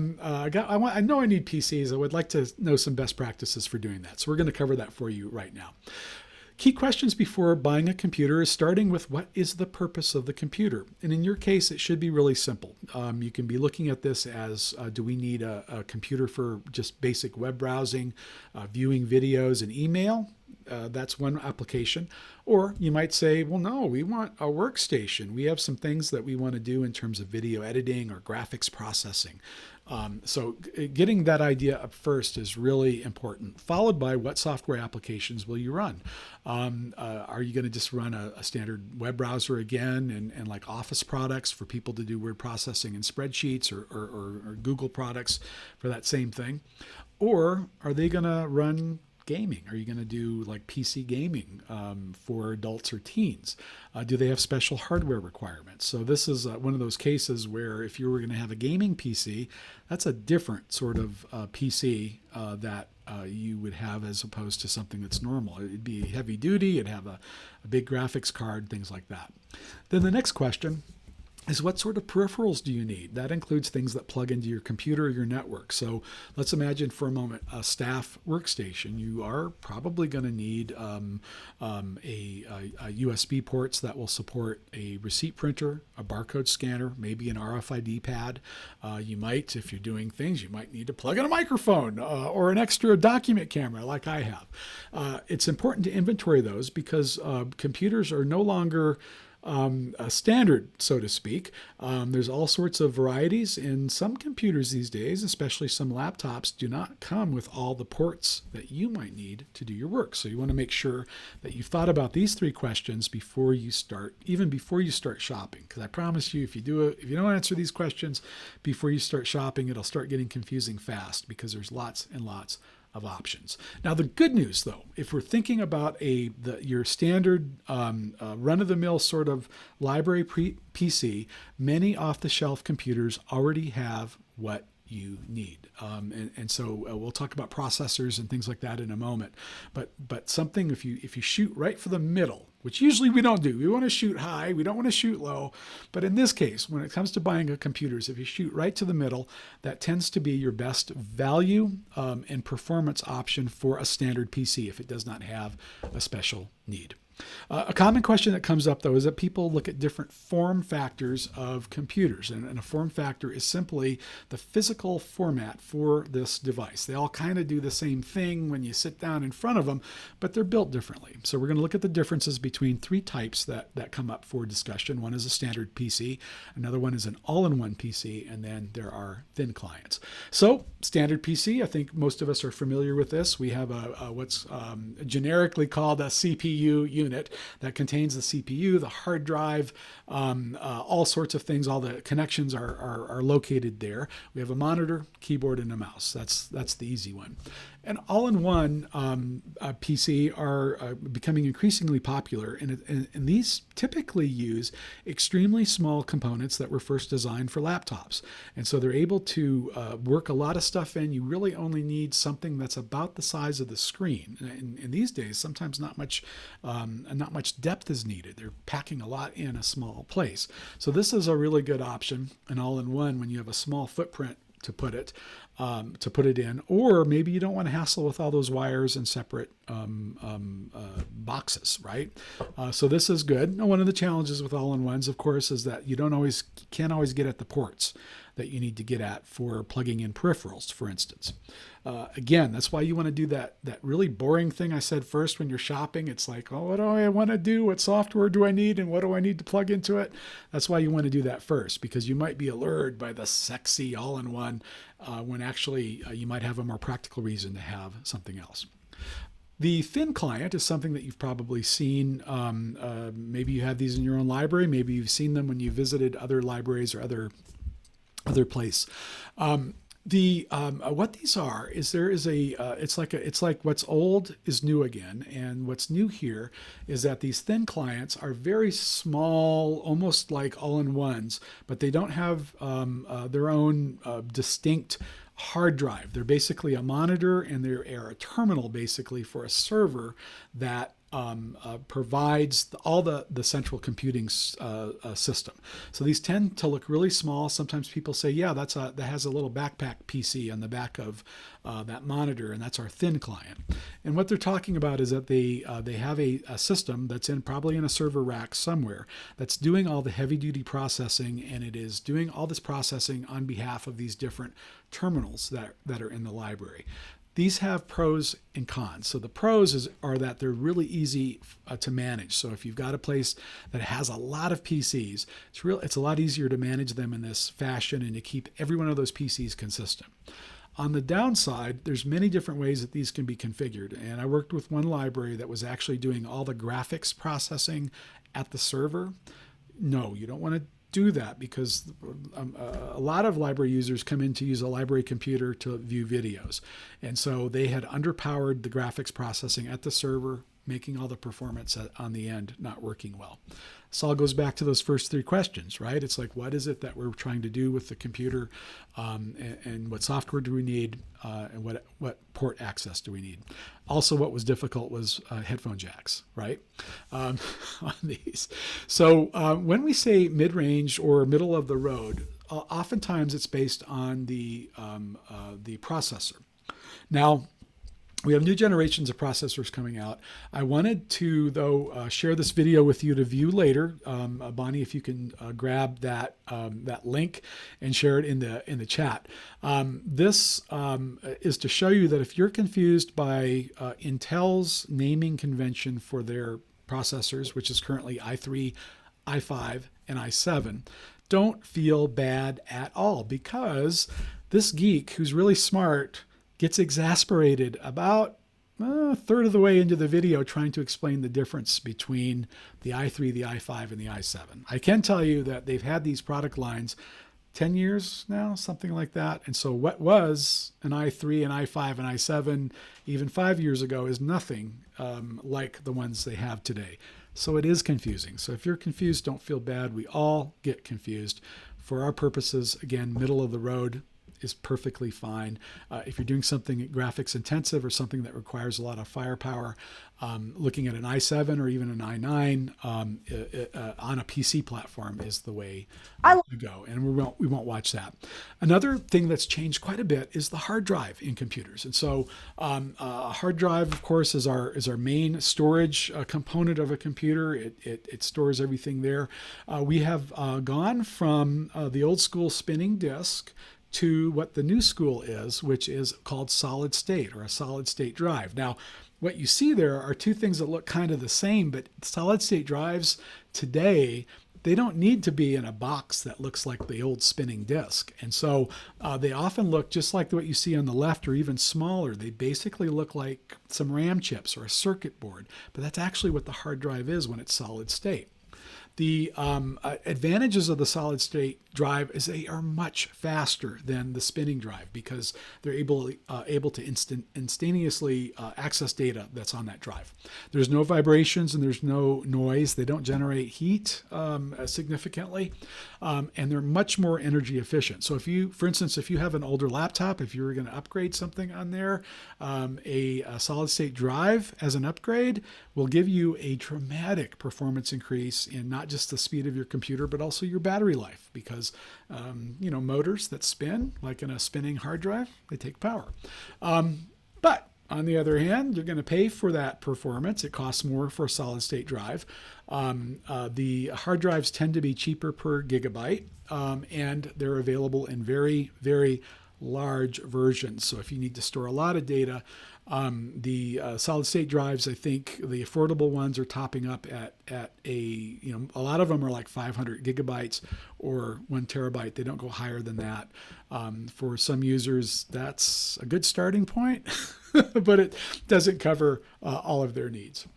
know I need PCs. I would like to know some best practices for doing that. So we're going to cover that for you right now. Key questions before buying a computer is starting with what is the purpose of the computer? And in your case, it should be really simple. You can be looking at this as, do we need a computer for just basic web browsing, viewing videos and email? That's one application. Or you might say, well, no, we want a workstation. We have some things that we want to do in terms of video editing or graphics processing. So getting that idea up first is really important, followed by what software applications will you run? Are you going to just run a standard web browser again and like Office products for people to do word processing in spreadsheets or Google products for that same thing? Or are they going to run gaming? Are you going to do like PC gaming for adults or teens? Do they have special hardware requirements? So this is one of those cases where if you were going to have a gaming PC, that's a different sort of PC that you would have as opposed to something that's normal. It'd be heavy duty, it'd have a big graphics card, things like that. Then the next question is what sort of peripherals do you need? That includes things that plug into your computer or your network. So let's imagine for a moment a staff workstation. You are probably going to need a USB ports that will support a receipt printer, a barcode scanner, maybe an RFID pad. You might, if you're doing things, you might need to plug in a microphone or an extra document camera like I have. It's important to inventory those because computers are no longer a standard, so to speak. There's all sorts of varieties, and some computers these days, especially some laptops, do not come with all the ports that you might need to do your work. So you want to make sure that you've thought about these three questions before you start, even before you start shopping. Because I promise you, if you don't answer these questions before you start shopping, it'll start getting confusing fast because there's lots and lots of options. Now, the good news, though, if we're thinking about your standard run-of-the-mill sort of library PC, many off-the-shelf computers already have what you need. And so we'll talk about processors and things like that in a moment. But something, if you shoot right for the middle, which usually we don't do. We want to shoot high. We don't want to shoot low. But in this case, when it comes to buying a computers, if you shoot right to the middle, that tends to be your best value and performance option for a standard PC if it does not have a special need. A common question that comes up, though, is that people look at different form factors of computers. And a form factor is simply the physical format for this device. They all kind of do the same thing when you sit down in front of them, but they're built differently. So we're going to look at the differences between three types that come up for discussion. One is a standard PC. Another one is an all-in-one PC. And then there are thin clients. So standard PC, I think most of us are familiar with this. We have what's generically called a CPU unit that contains the CPU, the hard drive, all sorts of things. All the connections are located there. We have a monitor, keyboard, and a mouse. That's the easy one. And all-in-one PC are becoming increasingly popular, and these typically use extremely small components that were first designed for laptops. And so they're able to work a lot of stuff in. You really only need something that's about the size of the screen. And these days, sometimes not much depth is needed. They're packing a lot in a small place. So this is a really good option, an all-in-one, when you have a small footprint to put it in, or maybe you don't want to hassle with all those wires and separate boxes, right? So this is good. Now, one of the challenges with all-in-ones, of course, is that you can't always get at the ports that you need to get at for plugging in peripherals, for instance. Again, that's why you want to do that really boring thing I said first when you're shopping. It's like, oh, what do I want to do? What software do I need? And what do I need to plug into it? That's why you want to do that first, because you might be allured by the sexy all-in-one when actually you might have a more practical reason to have something else. The thin client is something that you've probably seen. Maybe you have these in your own library. Maybe you've seen them when you visited other libraries or other place. What these are is there is it's like what's old is new again, and what's new here is that these thin clients are very small, almost like all-in-ones, but they don't have their own distinct hard drive. They're basically a monitor, and they're a terminal basically for a server that provides all the central computing system. So these tend to look really small. Sometimes people say, yeah, that has a little backpack PC on the back of that monitor, and that's our thin client. And what they're talking about is that they have a system that's probably in a server rack somewhere that's doing all the heavy-duty processing, and it is doing all this processing on behalf of these different terminals that are in the library. These have pros and cons. So the pros are that they're really easy to manage. So if you've got a place that has a lot of PCs, it's a lot easier to manage them in this fashion and to keep every one of those PCs consistent. On the downside, there's many different ways that these can be configured. And I worked with one library that was actually doing all the graphics processing at the server. No, you don't want to do that, because a lot of library users come in to use a library computer to view videos. And so they had underpowered the graphics processing at the server, making all the performance on the end not working well. This all goes back to those first three questions, right? It's like, what is it that we're trying to do with the computer, and what software do we need, and what port access do we need? Also, what was difficult was headphone jacks, right, on these. So when we say mid-range or middle of the road, oftentimes it's based on the processor. Now, we have new generations of processors coming out. I wanted to, though, share this video with you to view later. Bonnie, if you can grab that link and share it in the chat. This is to show you that if you're confused by Intel's naming convention for their processors, which is currently i3, i5, and i7, don't feel bad at all, because this geek who's really smart gets exasperated about a third of the way into the video trying to explain the difference between the i3, the i5, and the i7. I can tell you that they've had these product lines 10 years now, something like that. And so what was an i3, an i5, and i7 even 5 years ago is nothing like the ones they have today. So it is confusing. So if you're confused, don't feel bad. We all get confused. For our purposes, again, middle of the road is perfectly fine. If you're doing something graphics intensive or something that requires a lot of firepower, looking at an i7 or even an i9 on a PC platform is the way to go, and we won't watch that. Another thing that's changed quite a bit is the hard drive in computers, and so a hard drive, of course, is our main storage component of a computer. It stores everything there. We have gone from the old school spinning disk to what the new school is, which is called solid state, or a solid state drive. Now, what you see there are two things that look kind of the same, but solid state drives today, they don't need to be in a box that looks like the old spinning disk. And so they often look just like what you see on the left, or even smaller. They basically look like some RAM chips or a circuit board, but that's actually what the hard drive is when it's solid state. The advantages of the solid state drive is they are much faster than the spinning drive, because they're able to instantaneously access data that's on that drive. There's no vibrations and there's no noise. They don't generate heat significantly, and they're much more energy efficient. So if you, for instance, if you have an older laptop, if you were going to upgrade something on there, a solid state drive as an upgrade will give you a dramatic performance increase in not just the speed of your computer, but also your battery life, because motors that spin, like in a spinning hard drive, they take power. But on the other hand, you're going to pay for that performance. It costs more for a solid state drive. The hard drives tend to be cheaper per gigabyte, and they're available in very, very large versions. So if you need to store a lot of data, the solid state drives, I think the affordable ones are topping up at a lot of them are like 500 gigabytes or 1 terabyte. They don't go higher than that. For some users, that's a good starting point, but it doesn't cover all of their needs.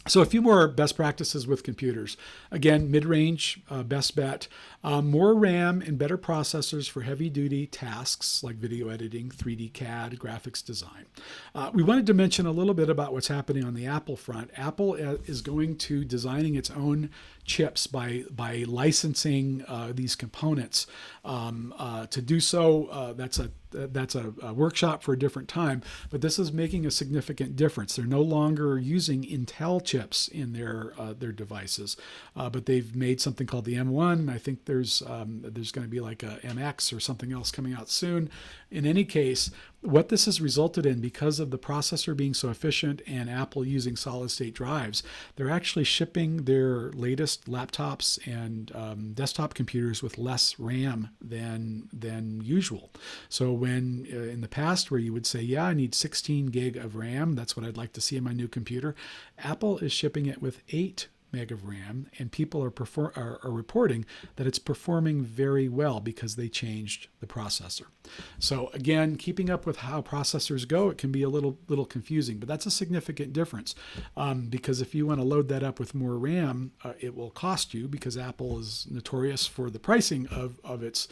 So a few more best practices with computers. Again, mid-range, best bet. More RAM and better processors for heavy-duty tasks like video editing, 3D CAD, graphics design. We wanted to mention a little bit about what's happening on the Apple front. Apple is going to designing its own chips by licensing these components. To do so, that's a workshop for a different time, but this is making a significant difference. They're no longer using Intel chips in their devices, but they've made something called the M1. I think there's going to be like a MX or something else coming out soon. In any case, what this has resulted in, because of the processor being so efficient and Apple using solid state drives, they're actually shipping their latest laptops and desktop computers with less RAM than usual. So when in the past where you would say, yeah, I need 16 gig of RAM, that's what I'd like to see in my new computer, Apple is shipping it with 8 meg of RAM, and people are reporting that it's performing very well because they changed the processor. So again, keeping up with how processors go, it can be a little confusing, but that's a significant difference, because if you want to load that up with more RAM, it will cost you, because Apple is notorious for the pricing of its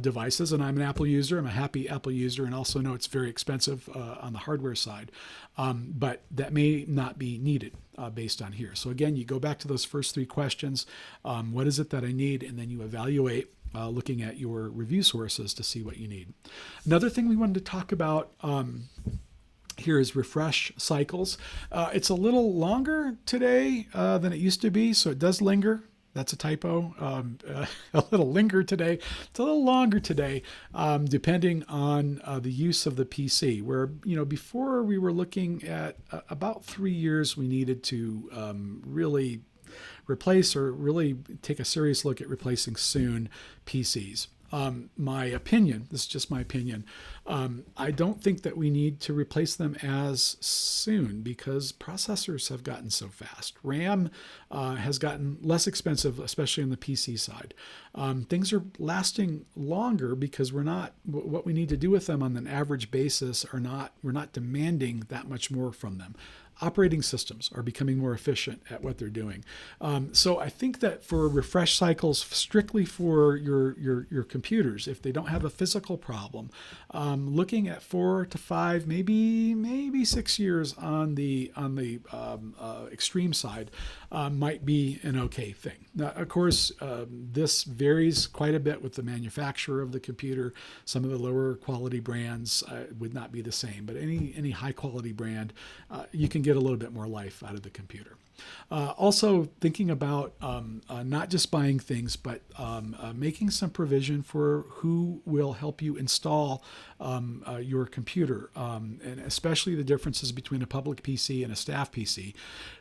devices, and I'm an Apple user. I'm a happy Apple user, and also know it's very expensive on the hardware side, but that may not be needed based on here. So again, you go back to those first 3 questions. What is it that I need? And then you evaluate looking at your review sources to see what you need. Another thing we wanted to talk about here is refresh cycles. It's a little longer today than it used to be, so it does linger. That's a typo. A little linger today. It's a little longer today, depending on the use of the PC. Where before we were looking at about 3 years, we needed to really replace or really take a serious look at replacing soon PCs. My opinion, this is just my opinion, I don't think that we need to replace them as soon, because processors have gotten so fast. RAM has gotten less expensive, especially on the PC side. Things are lasting longer because what we need to do with them on an average basis we're not demanding that much more from them. operating systems are becoming more efficient at what they're doing. So I think that for refresh cycles strictly for your computers, if they don't have a physical problem, looking at 4 to 5, maybe 6 years on the extreme side might be an okay thing. Now, of course, this varies quite a bit with the manufacturer of the computer. Some of the lower quality brands would not be the same, but any high quality brand, you can get a little bit more life out of the computer. Also thinking about not just buying things, but making some provision for who will help you install your computer, and especially the differences between a public PC and a staff PC.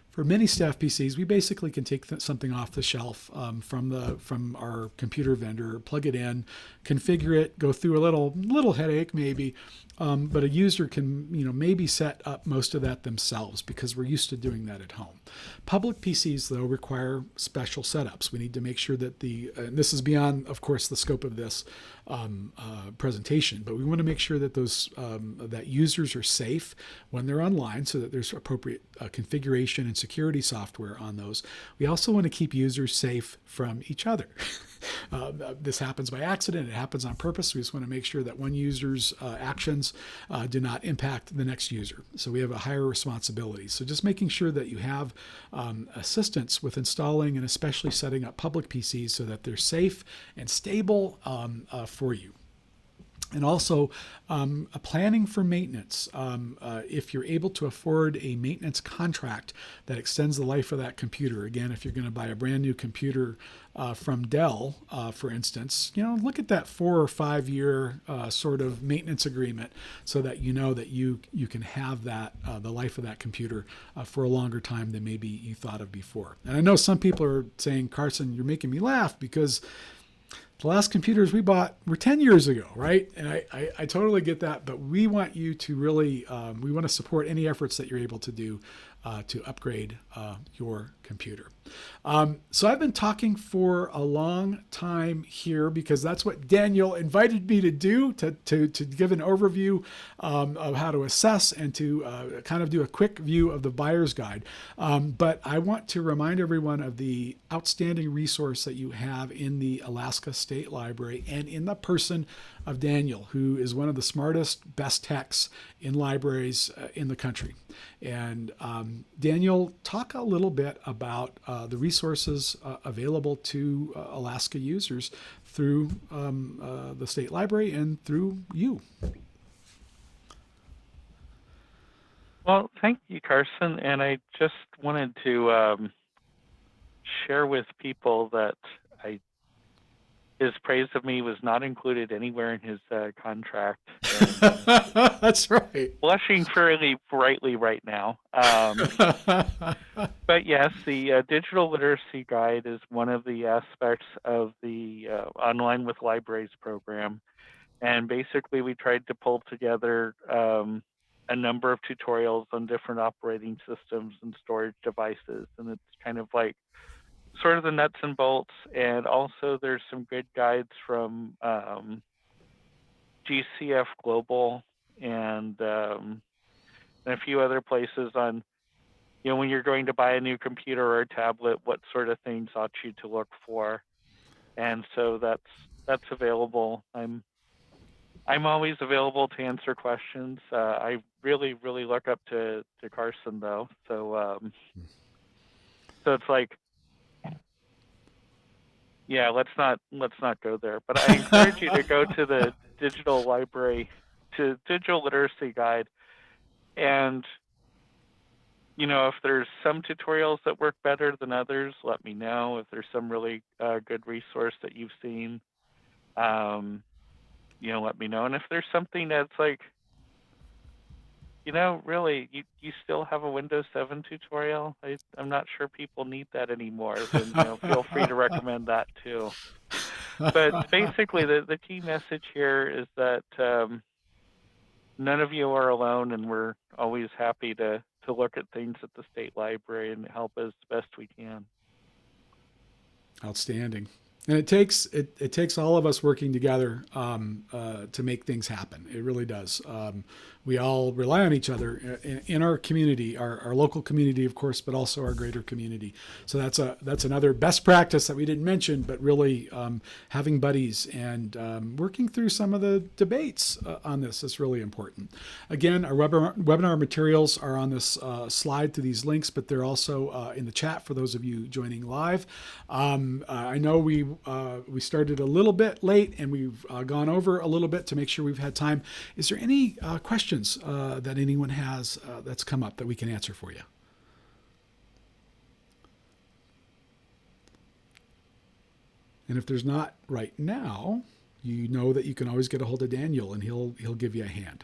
For many staff PCs, we basically can take something off the shelf from our computer vendor, plug it in, configure it, go through a little headache maybe, but a user can maybe set up most of that themselves because we're used to doing that at home. Public PCs though require special setups. We need to make sure that and this is beyond, of course, the scope of this presentation, but we want to make sure that that users are safe when they're online, so that there's appropriate configuration and security software on those. We also want to keep users safe from each other. This happens by accident. It happens on purpose. We just want to make sure that one user's actions do not impact the next user. So we have a higher responsibility. So just making sure that you have assistance with installing and especially setting up public PCs so that they're safe and stable for you. And also planning for maintenance. If you're able to afford a maintenance contract that extends the life of that computer, again, if you're going to buy a brand new computer from Dell, for instance, look at that 4 or 5 year sort of maintenance agreement so that that you can have that the life of that computer for a longer time than maybe you thought of before. And I know some people are saying, Carson, you're making me laugh because the last computers we bought were 10 years ago, right? And I totally get that, but we want you to really, we want to support any efforts that you're able to do to upgrade your computer. So I've been talking for a long time here because that's what Daniel invited me to do, to give an overview of how to assess and to kind of do a quick view of the buyer's guide. But I want to remind everyone of the outstanding resource that you have in the Alaska State Library and in the person of Daniel, who is one of the smartest, best techs in libraries in the country. And Daniel, talk a little bit about the resources available to Alaska users through the State Library and through you. Well, thank you, Carson. And I just wanted to share with people that his praise of me was not included anywhere in his contract. That's right. Blushing fairly brightly right now. But yes, the digital literacy guide is one of the aspects of the Online with Libraries program. And basically, we tried to pull together a number of tutorials on different operating systems and storage devices. And it's kind of like sort of the nuts and bolts, and also there's some good guides from GCF Global and a few other places on, when you're going to buy a new computer or a tablet, what sort of things ought you to look for. And so that's available. I'm always available to answer questions. I really look up to Carson though, so it's like, yeah, let's not go there. But I encourage you to go to the digital library, to digital literacy guide, and if there's some tutorials that work better than others, let me know. If there's some really good resource that you've seen, let me know. And if there's something that's like, really, you still have a Windows 7 tutorial? I'm not sure people need that anymore. Then, feel free to recommend that too. But basically, the key message here is that none of you are alone, and we're always happy to look at things at the State Library and help as best we can. Outstanding. And it takes all of us working together to make things happen. It really does. We all rely on each other in our community, our local community, of course, but also our greater community. So that's another best practice that we didn't mention, but really having buddies and working through some of the debates on this is really important. Again, our webinar materials are on this slide to these links, but they're also in the chat for those of you joining live. I know we started a little bit late and we've gone over a little bit to make sure we've had time. Is there any questions that anyone has that's come up that we can answer for you? And if there's not right now, you know that you can always get a hold of Daniel and he'll give you a hand.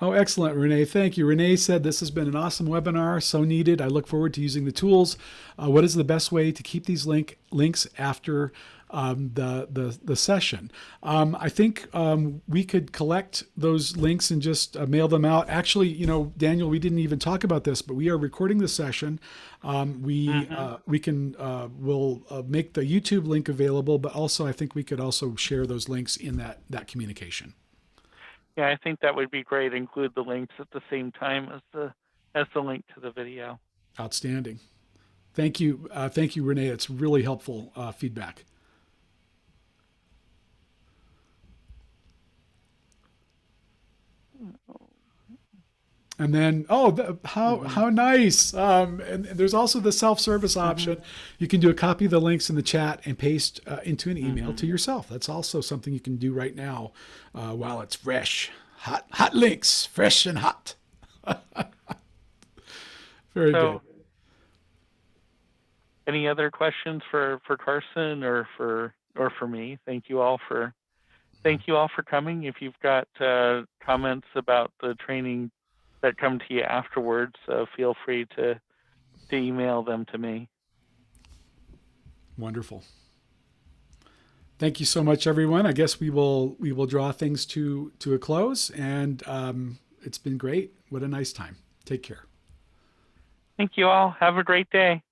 Oh, excellent, Renee. Thank you. Renee said, this has been an awesome webinar, so needed. I look forward to using the tools. What is the best way to keep these links after the session? I think we could collect those links and just mail them out. Actually, you know, Daniel, we didn't even talk about this, but we are recording the session. We'll make the YouTube link available, but also I think we could also share those links in that communication. Yeah, I think that would be great. Include the links at the same time as the link to the video. Outstanding. Thank you, Renee. It's really helpful feedback. And then, how nice. And there's also the self-service option. You can do a copy of the links in the chat and paste into an email to yourself. That's also something you can do right now while it's fresh. Hot links, fresh and hot. Very good. Any other questions for Carson or for me? Thank you all for coming. If you've got comments about the training that come to you afterwards, feel free to email them to me. Wonderful. Thank you so much, everyone. I guess we will draw things to a close, and it's been great. What a nice time. Take care. Thank you all. Have a great day.